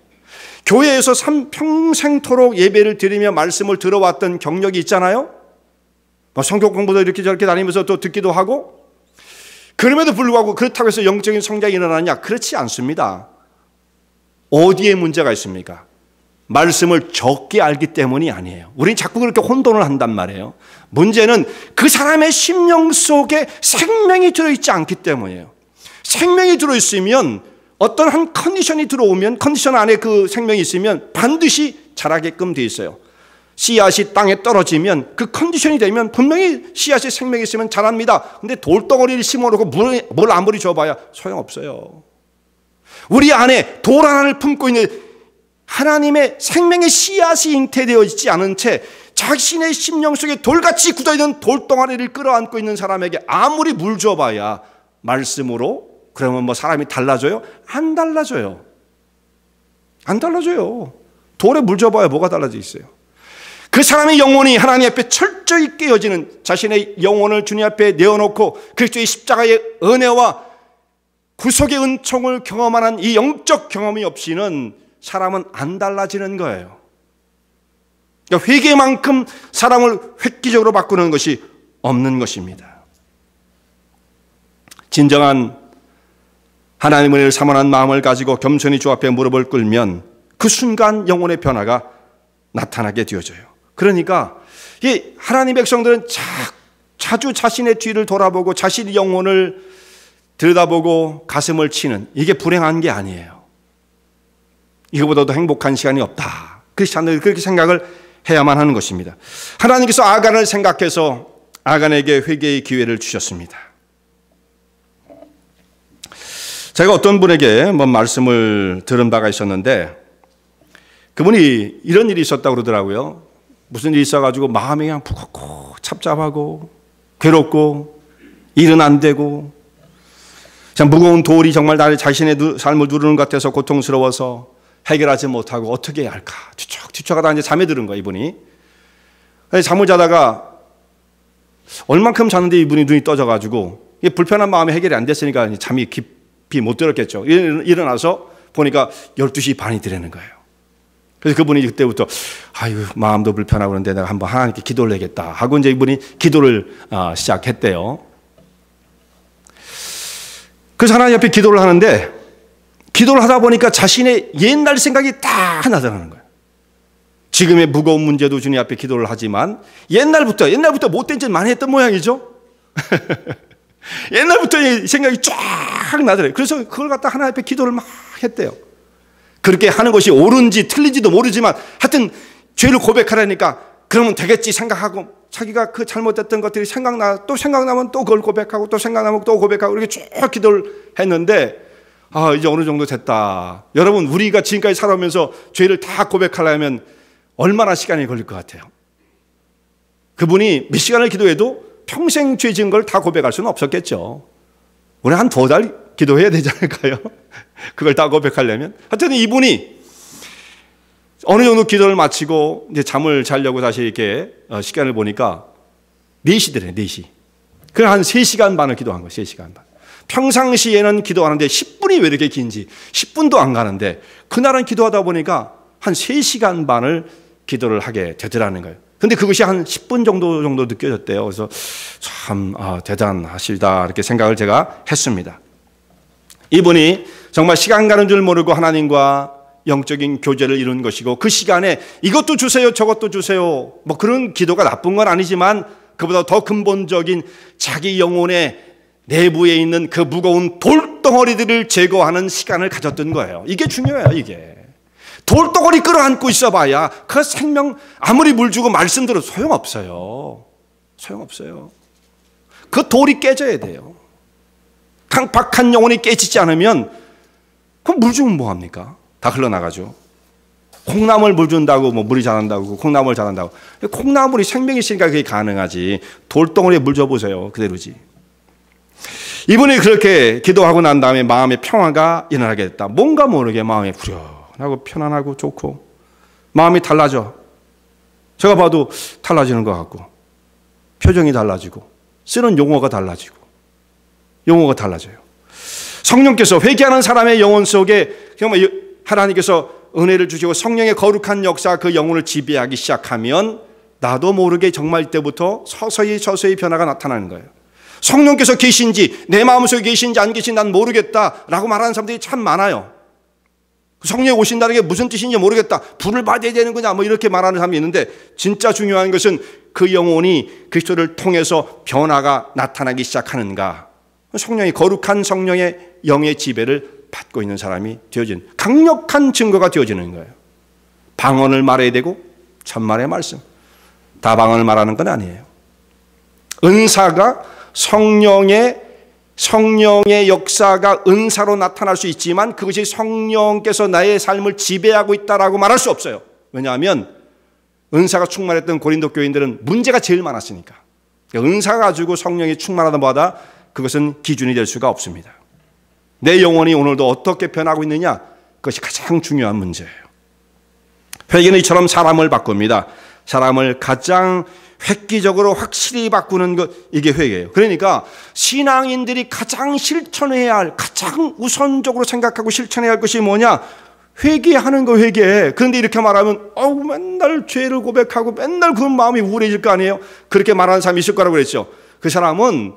교회에서 평생토록 예배를 드리며 말씀을 들어왔던 경력이 있잖아요. 성경 공부도 이렇게 저렇게 다니면서 또 듣기도 하고, 그럼에도 불구하고 그렇다고 해서 영적인 성장이 일어나냐? 그렇지 않습니다. 어디에 문제가 있습니까? 말씀을 적게 알기 때문이 아니에요. 우리는 자꾸 그렇게 혼돈을 한단 말이에요. 문제는 그 사람의 심령 속에 생명이 들어있지 않기 때문이에요. 생명이 들어있으면 어떤 한 컨디션이 들어오면, 컨디션 안에 그 생명이 있으면 반드시 자라게끔 돼 있어요. 씨앗이 땅에 떨어지면 그 컨디션이 되면 분명히 씨앗이 생명이 있으면 자랍니다. 근데 돌덩어리를 심어놓고 물 아무리 줘봐야 소용없어요. 우리 안에 돌 하나를 품고 있는 하나님의 생명의 씨앗이 잉태되어 있지 않은 채 자신의 심령 속에 돌같이 굳어있는 돌덩어리를 끌어안고 있는 사람에게 아무리 물 줘봐야 말씀으로, 그러면 사람이 달라져요? 안 달라져요. 안 달라져요. 돌에 물 줘봐야 뭐가 달라져 있어요. 그 사람의 영혼이 하나님 앞에 철저히 깨어지는, 자신의 영혼을 주님 앞에 내어놓고 그리스도의 십자가의 은혜와 구속의 은총을 경험하는 이 영적 경험이 없이는 사람은 안 달라지는 거예요. 그러니까 회개만큼 사람을 획기적으로 바꾸는 것이 없는 것입니다. 진정한 하나님의 은혜를 사모하는 마음을 가지고 겸손히 주 앞에 무릎을 꿇으면 그 순간 영혼의 변화가 나타나게 되어져요. 그러니까 이 하나님 백성들은 자주 자신의 뒤를 돌아보고 자신의 영혼을 들여다보고 가슴을 치는, 이게 불행한 게 아니에요. 이거보다도 행복한 시간이 없다. 크리스찬들이 그렇게 생각을 해야만 하는 것입니다. 하나님께서 아간을 생각해서 아간에게 회개의 기회를 주셨습니다. 제가 어떤 분에게 말씀을 들은 바가 있었는데, 그분이 이런 일이 있었다고 그러더라고요. 무슨 일이 있어가지고 마음이 그냥 푹고 찹찹하고 괴롭고 일은 안 되고 참 무거운 돌이 정말 나를 자신의 삶을 누르는 것 같아서 고통스러워서 해결하지 못하고 어떻게 해야 할까 뒤척하다 이제 잠에 들은 거야, 이분이. 잠을 자다가 얼만큼 잤는데 이분이 눈이 떠져가지고 불편한 마음에 해결이 안 됐으니까 잠이 깊이 못 들었겠죠. 일어나서 보니까 12시 반이 되는 거예요. 그래서 그분이 그때부터 아유, 마음도 불편하고 그런데 내가 한번 하나님께 기도를 해야겠다 하고 이제 이분이 기도를 시작했대요. 그래서 하나님 앞에 기도를 하는데, 기도를 하다 보니까 자신의 옛날 생각이 다 나타나는 거예요. 지금의 무거운 문제도 주님 앞에 기도를 하지만 옛날부터 못된 짓 많이 했던 모양이죠. 옛날부터 생각이 쫙 나더래요. 그래서 그걸 갖다 하나님 앞에 기도를 막 했대요. 그렇게 하는 것이 옳은지 틀린지도 모르지만 하여튼 죄를 고백하라니까 그러면 되겠지 생각하고, 자기가 그 잘못했던 것들이 생각나면 또 그걸 고백하고, 또 생각나면 또 고백하고, 이렇게 쭉 기도를 했는데, 이제 어느 정도 됐다. 여러분, 우리가 지금까지 살아오면서 죄를 다 고백하려면 얼마나 시간이 걸릴 것 같아요? 그분이 몇 시간을 기도해도 평생 죄 지은 걸 다 고백할 수는 없었겠죠. 우리 한 2달 기도해야 되지 않을까요? 그걸 다 고백하려면. 하여튼 이분이 어느 정도 기도를 마치고 이제 잠을 자려고 다시 이렇게 시간을 보니까 4시더래, 4시. 그래 한 3시간 반을 기도한 거예요, 3시간 반. 평상시에는 기도하는데 10분이 왜 이렇게 긴지 10분도 안 가는데, 그날은 기도하다 보니까 한 3시간 반을 기도를 하게 되더라는 거예요. 근데 그것이 한 10분 정도 느껴졌대요. 그래서 참 대단하시다 이렇게 생각을 제가 했습니다. 이분이 정말 시간 가는 줄 모르고 하나님과 영적인 교제를 이룬 것이고, 그 시간에 이것도 주세요 저것도 주세요 그런 기도가 나쁜 건 아니지만 그보다 더 근본적인 자기 영혼의 내부에 있는 그 무거운 돌덩어리들을 제거하는 시간을 가졌던 거예요. 이게 중요해요. 이게 돌덩어리 끌어안고 있어봐야 그 생명, 아무리 물 주고 말씀 들어도 소용없어요. 그 돌이 깨져야 돼요. 강팍한 영혼이 깨지지 않으면 그럼 물 주면 뭐합니까? 다 흘러나가죠. 콩나물 물 준다고 물이 자란다고, 콩나물 자란다고. 콩나물이 생명이 있으니까 그게 가능하지. 돌덩어리에 물 줘보세요. 그대로지. 이분이 그렇게 기도하고 난 다음에 마음의 평화가 일어나게 됐다. 뭔가 모르게 마음이 후련하고 편안하고 좋고 마음이 달라져. 제가 봐도 달라지는 것 같고, 표정이 달라지고, 쓰는 용어가 달라져요. 성령께서 회개하는 사람의 영혼 속에 정말 하나님께서 은혜를 주시고 성령의 거룩한 역사, 그 영혼을 지배하기 시작하면 나도 모르게 정말 이때부터 서서히 변화가 나타나는 거예요. 성령께서 계신지, 내 마음속에 계신지 안 계신지 난 모르겠다라고 말하는 사람들이 참 많아요. 성령이 오신다는 게 무슨 뜻인지 모르겠다, 불을 받아야 되는 거냐 이렇게 말하는 사람이 있는데, 진짜 중요한 것은 그 영혼이 그리스도를 통해서 변화가 나타나기 시작하는가, 성령이, 거룩한 성령의 영의 지배를 받고 있는 사람이 되어진 강력한 증거가 되어지는 거예요. 방언을 말해야 되고 천만의 말씀, 다 방언을 말하는 건 아니에요. 은사가 성령의 역사가 은사로 나타날 수 있지만 그것이 성령께서 나의 삶을 지배하고 있다라고 말할 수 없어요. 왜냐하면 은사가 충만했던 고린도 교인들은 문제가 제일 많았으니까. 은사가 가지고 성령이 충만하다 보다 그것은 기준이 될 수가 없습니다. 내 영혼이 오늘도 어떻게 변하고 있느냐, 그것이 가장 중요한 문제예요. 회개는 이처럼 사람을 바꿉니다. 사람을 가장 획기적으로 확실히 바꾸는 것, 이게 회개예요. 그러니까 신앙인들이 가장 실천해야 할, 가장 우선적으로 생각하고 실천해야 할 것이 뭐냐? 회개하는 거, 회개. 그런데 이렇게 말하면 맨날 죄를 고백하고 맨날 그 마음이 우울해질 거 아니에요? 그렇게 말하는 사람이 있을 거라고 그랬죠. 그 사람은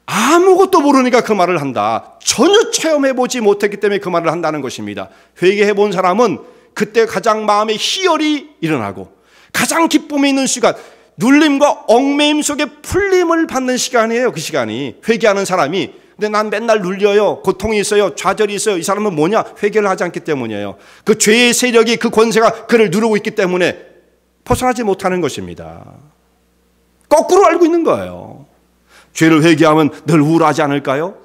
아무것도 모르니까 그 말을 한다. 전혀 체험해보지 못했기 때문에 그 말을 한다는 것입니다. 회개해본 사람은 그때 가장 마음의 희열이 일어나고 가장 기쁨이 있는 시간, 눌림과 얽매임 속에 풀림을 받는 시간이에요. 그 시간이. 회개하는 사람이, 근데 난 맨날 눌려요, 고통이 있어요, 좌절이 있어요. 이 사람은 뭐냐? 회개를 하지 않기 때문이에요. 그 죄의 세력이, 그 권세가 그를 누르고 있기 때문에 벗어나지 못하는 것입니다. 거꾸로 알고 있는 거예요. 죄를 회개하면 늘 우울하지 않을까요?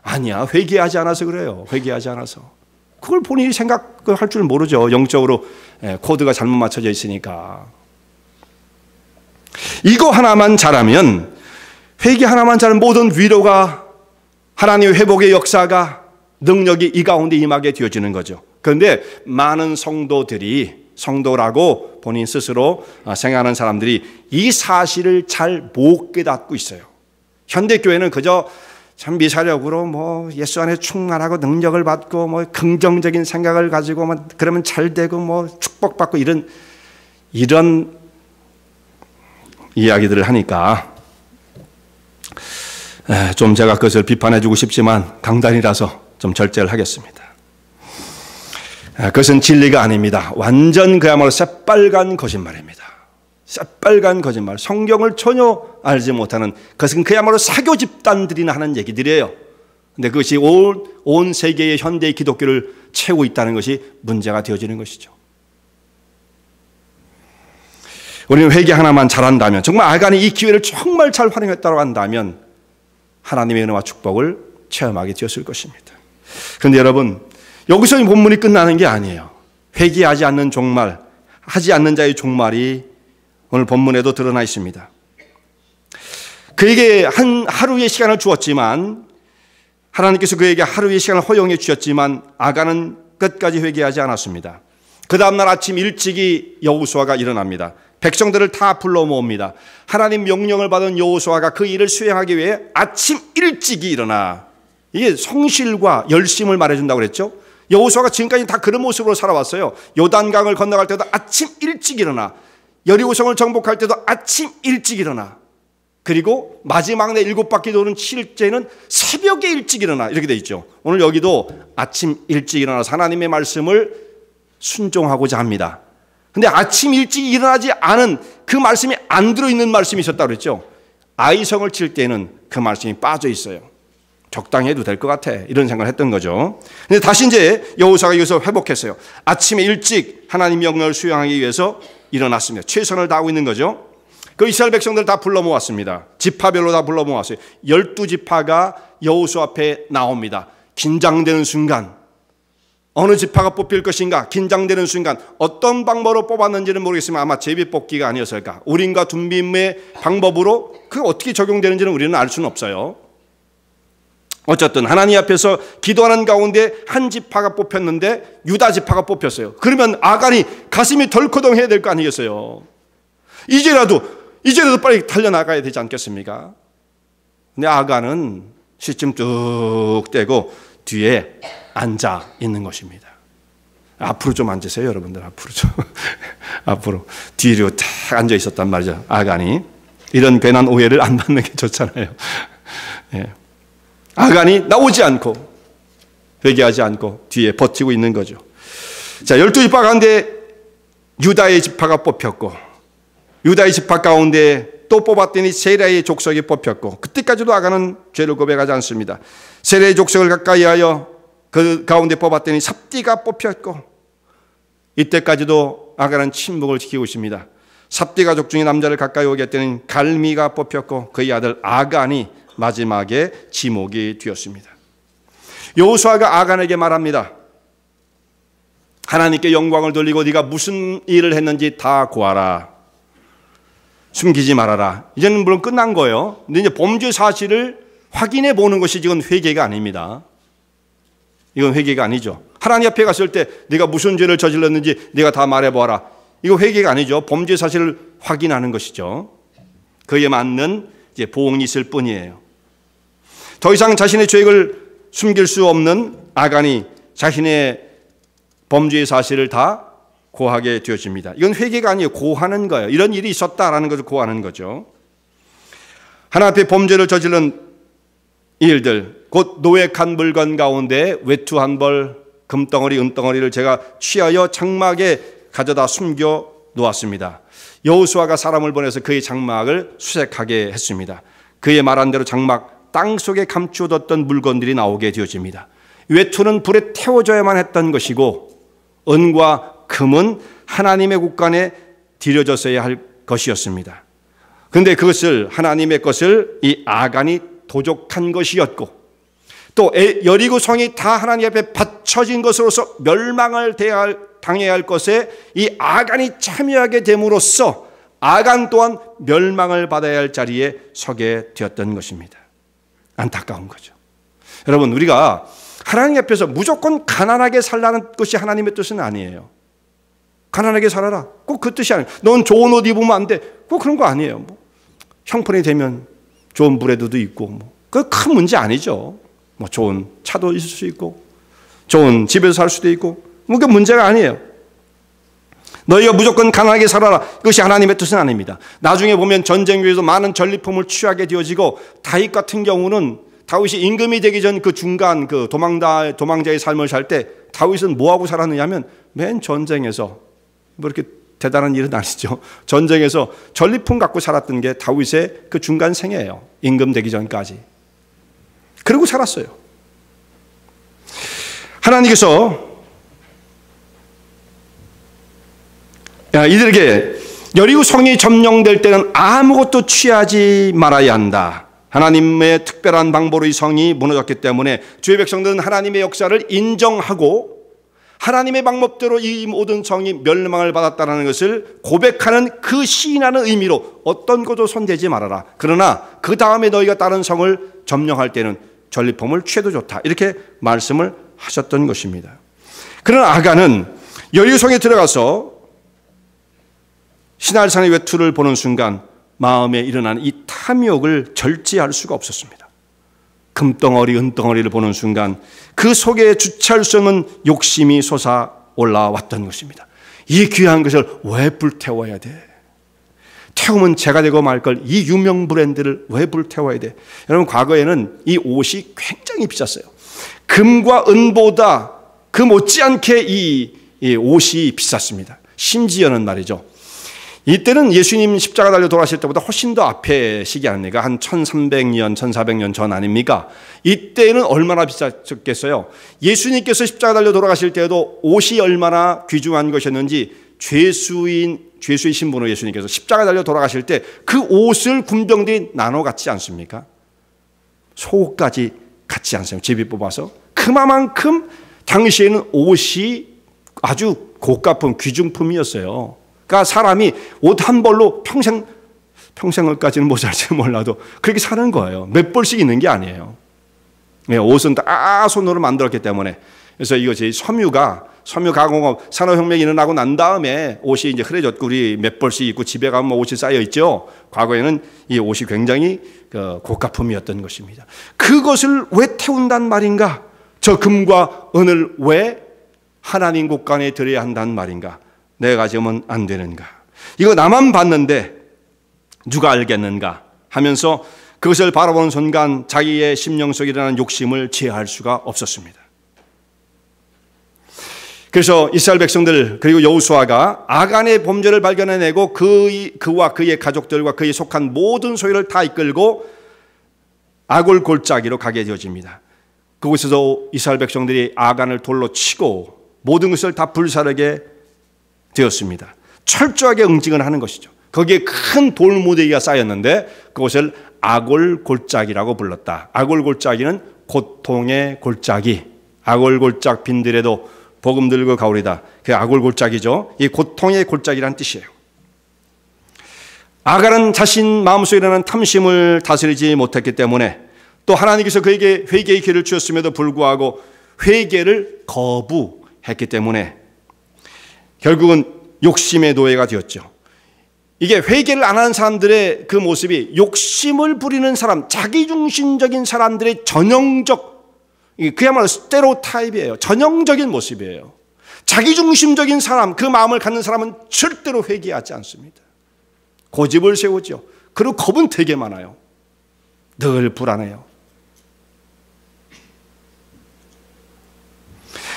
아니야, 회개하지 않아서 그래요. 회개하지 않아서. 그걸 본인이 생각할 줄 모르죠. 영적으로 코드가 잘못 맞춰져 있으니까. 이거 하나만 잘하면, 회개 하나만 잘하면 모든 위로가, 하나님의 회복의 역사가, 능력이 이 가운데 임하게 되어지는 거죠. 그런데 많은 성도라고 본인 스스로 생각하는 사람들이 이 사실을 잘 못 깨닫고 있어요. 현대교회는 그저 참 미사력으로 예수 안에 충만하고 능력을 받고 긍정적인 생각을 가지고 그러면 잘 되고 축복받고 이런 이야기들을 하니까 좀 제가 그것을 비판해주고 싶지만 강단이라서 좀 절제를 하겠습니다. 그것은 진리가 아닙니다. 완전 그야말로 새빨간 거짓말입니다. 새빨간 거짓말. 성경을 전혀 알지 못하는, 그것은 그야말로 사교 집단들이나 하는 얘기들이에요. 그런데 그것이 온 세계의 현대의 기독교를 채우고 있다는 것이 문제가 되어지는 것이죠. 우리는 회개 하나만 잘한다면, 정말 아간이 이 기회를 정말 잘 활용했다고 한다면 하나님의 은혜와 축복을 체험하게 되었을 것입니다. 그런데 여러분, 여기서 이 본문이 끝나는 게 아니에요. 회개하지 않는 종말, 하지 않는 자의 종말이 오늘 본문에도 드러나 있습니다. 그에게 하루의 시간을 주었지만, 하나님께서 그에게 하루의 시간을 허용해 주셨지만 아간은 끝까지 회개하지 않았습니다. 그 다음날 아침 일찍이 여호수아가 일어납니다. 백성들을 다 불러 모읍니다. 하나님 명령을 받은 여호수아가 그 일을 수행하기 위해 아침 일찍이 일어나, 이게 성실과 열심을 말해준다고 그랬죠. 여호수아가 지금까지 다 그런 모습으로 살아왔어요. 요단강을 건너갈 때도 아침 일찍 일어나, 여리고성을 정복할 때도 아침 일찍 일어나, 그리고 마지막 내 7바퀴 도는 7일째는 새벽에 일찍 일어나, 이렇게 돼 있죠. 오늘 여기도 아침 일찍 일어나서 하나님의 말씀을 순종하고자 합니다. 근데 아침 일찍 일어나지 않은 그 말씀이 안 들어있는 말씀이 있었다고 그랬죠. 아이성을 칠 때는 그 말씀이 빠져 있어요. 적당히 해도 될 것 같아, 이런 생각을 했던 거죠. 근데 다시 이제 여호수아가 여기서 회복했어요. 아침에 일찍 하나님 명령을 수행하기 위해서 일어났습니다. 최선을 다하고 있는 거죠. 그 이스라엘 백성들 다 불러 모았습니다. 지파별로 다 불러 모았어요. 12지파가 여호수아 앞에 나옵니다. 긴장되는 순간, 어느 지파가 뽑힐 것인가 긴장되는 순간, 어떤 방법으로 뽑았는지는 모르겠지만 아마 제비뽑기가 아니었을까, 우림과 둠빔의 방법으로 그게 어떻게 적용되는지는 우리는 알 수는 없어요. 어쨌든 하나님 앞에서 기도하는 가운데 한 지파가 뽑혔는데 유다 지파가 뽑혔어요. 그러면 아간이 가슴이 덜커덩해야 될 거 아니겠어요. 이제라도 빨리 달려나가야 되지 않겠습니까? 근데 아간은 시침 뚝 떼고 뒤에 앉아 있는 것입니다. 앞으로 좀 앉으세요, 여러분들. 앞으로 좀 앞으로 뒤로 딱 앉아 있었단 말이죠. 아간이. 이런 괜한 오해를 안 받는 게 좋잖아요. 예. 아간이 나오지 않고 회개하지 않고 뒤에 버티고 있는 거죠. 자, 12지파 가운데 유다의 지파가 뽑혔고, 유다의 지파 가운데 또 뽑았더니 세라의 족속이 뽑혔고, 그때까지도 아간은 죄를 고백하지 않습니다. 세라의 족속을 가까이 하여 그 가운데 뽑았더니 삽디가 뽑혔고, 이때까지도 아간은 침묵을 지키고 있습니다. 삽디 가족 중에 남자를 가까이 오게 했더니 갈미가 뽑혔고, 그의 아들 아간이 마지막에 지목이 되었습니다. 여호수아가 아간에게 말합니다. 하나님께 영광을 돌리고 네가 무슨 일을 했는지 다 고하라. 숨기지 말아라. 이제는 물론 끝난 거예요. 근데 이제 범죄 사실을 확인해 보는 것이 지금 회개가 아닙니다. 이건 회개가 아니죠. 하나님 앞에 갔을 때 네가 무슨 죄를 저질렀는지 네가 다 말해보아라. 이거 회개가 아니죠. 범죄 사실을 확인하는 것이죠. 그에 맞는 이제 보응이 있을 뿐이에요. 더 이상 자신의 죄를 숨길 수 없는 아간이 자신의 범죄의 사실을 다 고하게 되어집니다. 이건 회개가 아니에요. 고하는 거예요. 이런 일이 있었다라는 것을 고하는 거죠. 하나님 앞에 범죄를 저지른 일들, 곧 노획한 물건 가운데 외투 한 벌, 금덩어리, 은덩어리를 제가 취하여 장막에 가져다 숨겨 놓았습니다. 여호수아가 사람을 보내서 그의 장막을 수색하게 했습니다. 그의 말한 대로 장막 땅속에 감추어뒀던 물건들이 나오게 되어집니다. 외투는 불에 태워져야만 했던 것이고 은과 금은 하나님의 국간에 드려졌어야 할 것이었습니다. 그런데 그것을 하나님의 것을 이 아간이 도적한 것이었고 또 여리고 성이 다 하나님 앞에 바쳐진 것으로서 멸망을 당해야 할 것에 이 아간이 참여하게 됨으로써 아간 또한 멸망을 받아야 할 자리에 서게 되었던 것입니다. 안타까운 거죠. 여러분, 우리가 하나님 앞에서 무조건 가난하게 살라는 것이 하나님의 뜻은 아니에요. 가난하게 살아라. 꼭 그 뜻이 아니에요. 넌 좋은 옷 입으면 안 돼. 꼭 그런 거 아니에요. 뭐 형편이 되면 좋은 브레드도 있고 그 큰 문제 아니죠. 뭐 좋은 차도 있을 수 있고 좋은 집에서 살 수도 있고 그 문제가 아니에요. 너희가 무조건 가난하게 살아라. 그것이 하나님의 뜻은 아닙니다. 나중에 보면 전쟁 중에서 많은 전리품을 취하게 되어지고 다윗 같은 경우는 다윗이 임금이 되기 전 그 중간 그 도망자의 삶을 살 때 다윗은 뭐하고 살았느냐면 맨 전쟁에서 뭐 이렇게 대단한 일은 아니죠. 전쟁에서 전리품 갖고 살았던 게 다윗의 그 중간 생애예요. 임금 되기 전까지. 그러고 살았어요. 하나님께서 이들에게 여리고 성이 점령될 때는 아무것도 취하지 말아야 한다. 하나님의 특별한 방법으로 이 성이 무너졌기 때문에 주의 백성들은 하나님의 역사를 인정하고 하나님의 방법대로 이 모든 성이 멸망을 받았다는 것을 고백하는 그 시인하는 의미로 어떤 것도 손대지 말아라. 그러나 그 다음에 너희가 다른 성을 점령할 때는 전리품을 취해도 좋다. 이렇게 말씀을 하셨던 것입니다. 그러나 아간은 여리고 성에 들어가서 시날산의 외투를 보는 순간 마음에 일어나는 이 탐욕을 절제할 수가 없었습니다. 금덩어리, 은덩어리를 보는 순간 그 속에 주체할 수 없는 욕심이 솟아 올라왔던 것입니다. 이 귀한 것을 왜 불태워야 돼? 태우면 제가 되고 말 걸 이 유명 브랜드를 왜 불태워야 돼? 여러분, 과거에는 이 옷이 굉장히 비쌌어요. 금과 은보다 그 못지않게 이 옷이 비쌌습니다. 심지어는 말이죠, 이때는 예수님 십자가 달려 돌아가실 때보다 훨씬 더 앞에 시기 아닙니까? 한 1300년, 1400년 전 아닙니까? 이때는 얼마나 비쌌겠어요? 예수님께서 십자가 달려 돌아가실 때에도 옷이 얼마나 귀중한 것이었는지 죄수인 신분으로 예수님께서 십자가 달려 돌아가실 때 그 옷을 군병들이 나눠 갖지 않습니까? 속옷까지 갖지 않습니까? 제비 뽑아서. 그만큼 당시에는 옷이 아주 고가품, 귀중품이었어요. 그러니까 사람이 옷 한 벌로 평생을까지는 못 살지 몰라도 그렇게 사는 거예요. 몇 벌씩 있는 게 아니에요. 옷은 다 손으로 만들었기 때문에. 그래서 이것이 섬유 가공업 산업혁명이 일어나고 난 다음에 옷이 이제 흐려졌고 우리 몇 벌씩 입고 집에 가면 옷이 쌓여 있죠. 과거에는 이 옷이 굉장히 고가품이었던 것입니다. 그것을 왜 태운단 말인가? 저 금과 은을 왜 하나님 국간에 드려야 한다는 말인가? 내가 가지면 안 되는가? 이거 나만 봤는데 누가 알겠는가? 하면서 그것을 바라보는 순간 자기의 심령 속에 일어나는 욕심을 제어할 수가 없었습니다. 그래서 이스라엘 백성들 그리고 여호수아가 아간의 범죄를 발견해내고 그와 그의 가족들과 그에 속한 모든 소유를 다 이끌고 아골 골짜기로 가게 되어집니다. 그곳에서 이스라엘 백성들이 아간을 돌로 치고 모든 것을 다 불사르게 되었습니다. 철저하게 응징을 하는 것이죠. 거기에 큰 돌무더기가 쌓였는데 그것을 아골 골짜기라고 불렀다. 아골 골짜기는 고통의 골짜기. 아골 골짝 빈들에도 복음 들고 가오리다. 그게 아골 골짜기죠. 이 고통의 골짜기란 뜻이에요. 아간은 자신 마음속에 일어나는 탐심을 다스리지 못했기 때문에 또 하나님께서 그에게 회개의 길을 주었음에도 불구하고 회개를 거부했기 때문에 결국은 욕심의 노예가 되었죠. 이게 회개를 안 하는 사람들의 그 모습이 욕심을 부리는 사람, 자기중심적인 사람들의 전형적, 그야말로 스테레오타입이에요. 전형적인 모습이에요. 자기중심적인 사람, 그 마음을 갖는 사람은 절대로 회개하지 않습니다. 고집을 세우죠. 그리고 겁은 되게 많아요. 늘 불안해요.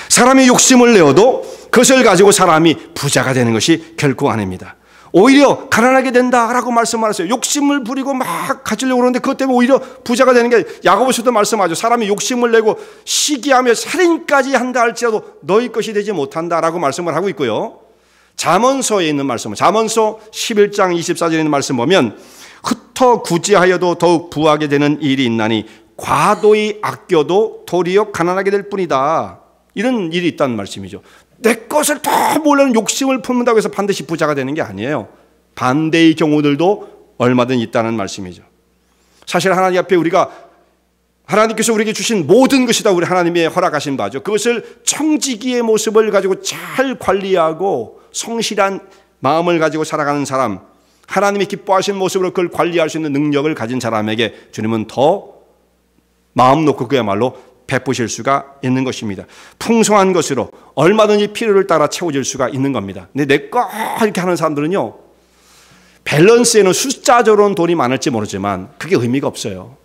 사람이 욕심을 내어도 그것을 가지고 사람이 부자가 되는 것이 결코 아닙니다. 오히려 가난하게 된다라고 말씀하셨어요. 욕심을 부리고 막 가지려고 그러는데 그것 때문에 오히려 부자가 되는 게, 야고보서도 말씀하죠. 사람이 욕심을 내고 시기하며 살인까지 한다 할지라도 너희 것이 되지 못한다라고 말씀을 하고 있고요. 잠언서에 있는 말씀, 잠언서 11장 24절에 있는 말씀 보면 흩어 구제하여도 더욱 부하게 되는 일이 있나니 과도히 아껴도 도리어 가난하게 될 뿐이다. 이런 일이 있다는 말씀이죠. 내 것을 더 몰라는 욕심을 품는다고 해서 반드시 부자가 되는 게 아니에요. 반대의 경우들도 얼마든 있다는 말씀이죠. 사실 하나님 앞에 하나님께서 우리에게 주신 모든 것이 다 우리 하나님의 허락하신 바죠. 그것을 청지기의 모습을 가지고 잘 관리하고 성실한 마음을 가지고 살아가는 사람, 하나님이 기뻐하시는 모습으로 그걸 관리할 수 있는 능력을 가진 사람에게 주님은 더 마음 놓고 그야말로 베푸실 수가 있는 것입니다. 풍성한 것으로 얼마든지 필요를 따라 채워질 수가 있는 겁니다. 근데 내 거 이렇게 하는 사람들은요, 밸런스에는 숫자적으로는 돈이 많을지 모르지만 그게 의미가 없어요.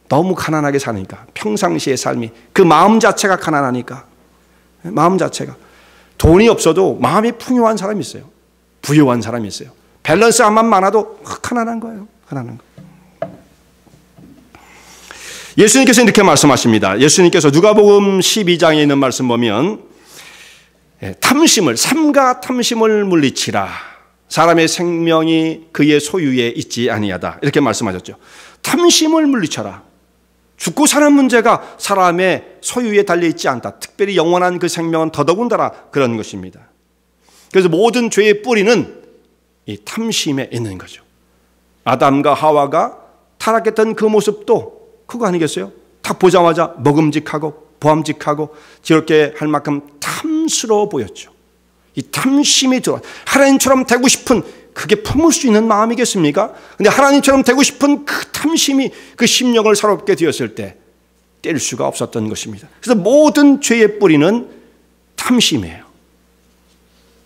너무 가난하게 사니까, 평상시의 삶이, 그 마음 자체가 가난하니까, 마음 자체가. 돈이 없어도 마음이 풍요한 사람이 있어요. 부유한 사람이 있어요. 밸런스 안만 많아도 가난한 거예요. 가난한 거. 예수님께서 이렇게 말씀하십니다. 예수님께서 누가복음 12장에 있는 말씀 보면 탐심을, 삼가 탐심을 물리치라. 사람의 생명이 그의 소유에 있지 아니하다. 이렇게 말씀하셨죠. 탐심을 물리쳐라. 죽고 사는 문제가 사람의 소유에 달려있지 않다. 특별히 영원한 그 생명은 더더군다나 그런 것입니다. 그래서 모든 죄의 뿌리는 이 탐심에 있는 거죠. 아담과 하와가 타락했던 그 모습도 그거 아니겠어요? 딱 보자마자 먹음직하고 보암직하고 저렇게 할 만큼 탐스러워 보였죠. 이 탐심이 들어, 하나님처럼 되고 싶은, 그게 품을 수 있는 마음이겠습니까? 근데 하나님처럼 되고 싶은 그 탐심이 그 심령을 사롭게 되었을 때 뗄 수가 없었던 것입니다. 그래서 모든 죄의 뿌리는 탐심이에요.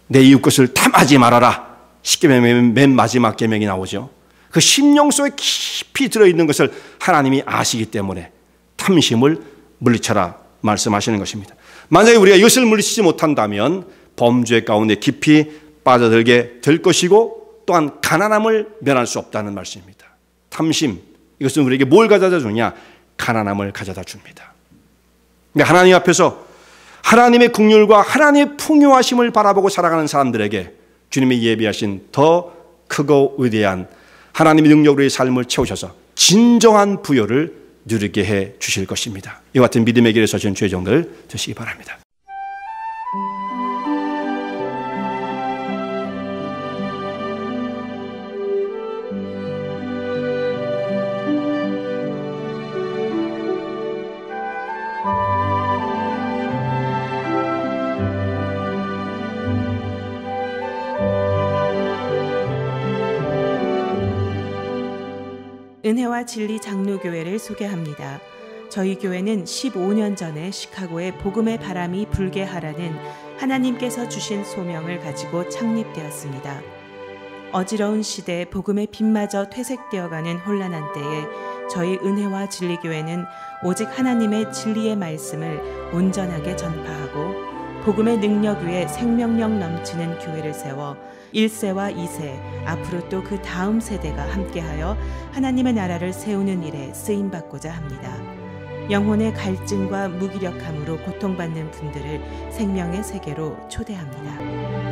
내 이웃 것을 탐하지 말아라. 십계명의 맨 마지막 계명이 나오죠. 그 심령 속에 깊이 들어있는 것을 하나님이 아시기 때문에 탐심을 물리쳐라 말씀하시는 것입니다. 만약에 우리가 이것을 물리치지 못한다면 범죄 가운데 깊이 빠져들게 될 것이고, 또한 가난함을 면할 수 없다는 말씀입니다. 탐심, 이것은 우리에게 뭘 가져다 주냐? 가난함을 가져다 줍니다. 하나님 앞에서 하나님의 긍휼과 하나님의 풍요하심을 바라보고 살아가는 사람들에게 주님이 예비하신 더 크고 위대한 하나님의 능력으로의 삶을 채우셔서 진정한 부요를 누리게 해 주실 것입니다. 이와 같은 믿음의 길에 서신 주의 종들 되시기 바랍니다. 은혜와 진리 장로교회를 소개합니다. 저희 교회는 15년 전에 시카고에 복음의 바람이 불게 하라는 하나님께서 주신 소명을 가지고 창립되었습니다. 어지러운 시대에 복음의 빛마저 퇴색되어가는 혼란한 때에 저희 은혜와 진리교회는 오직 하나님의 진리의 말씀을 온전하게 전파하고 복음의 능력 위에 생명력 넘치는 교회를 세워 1세와 2세, 앞으로 또 그 다음 세대가 함께하여 하나님의 나라를 세우는 일에 쓰임받고자 합니다. 영혼의 갈증과 무기력함으로 고통받는 분들을 생명의 세계로 초대합니다.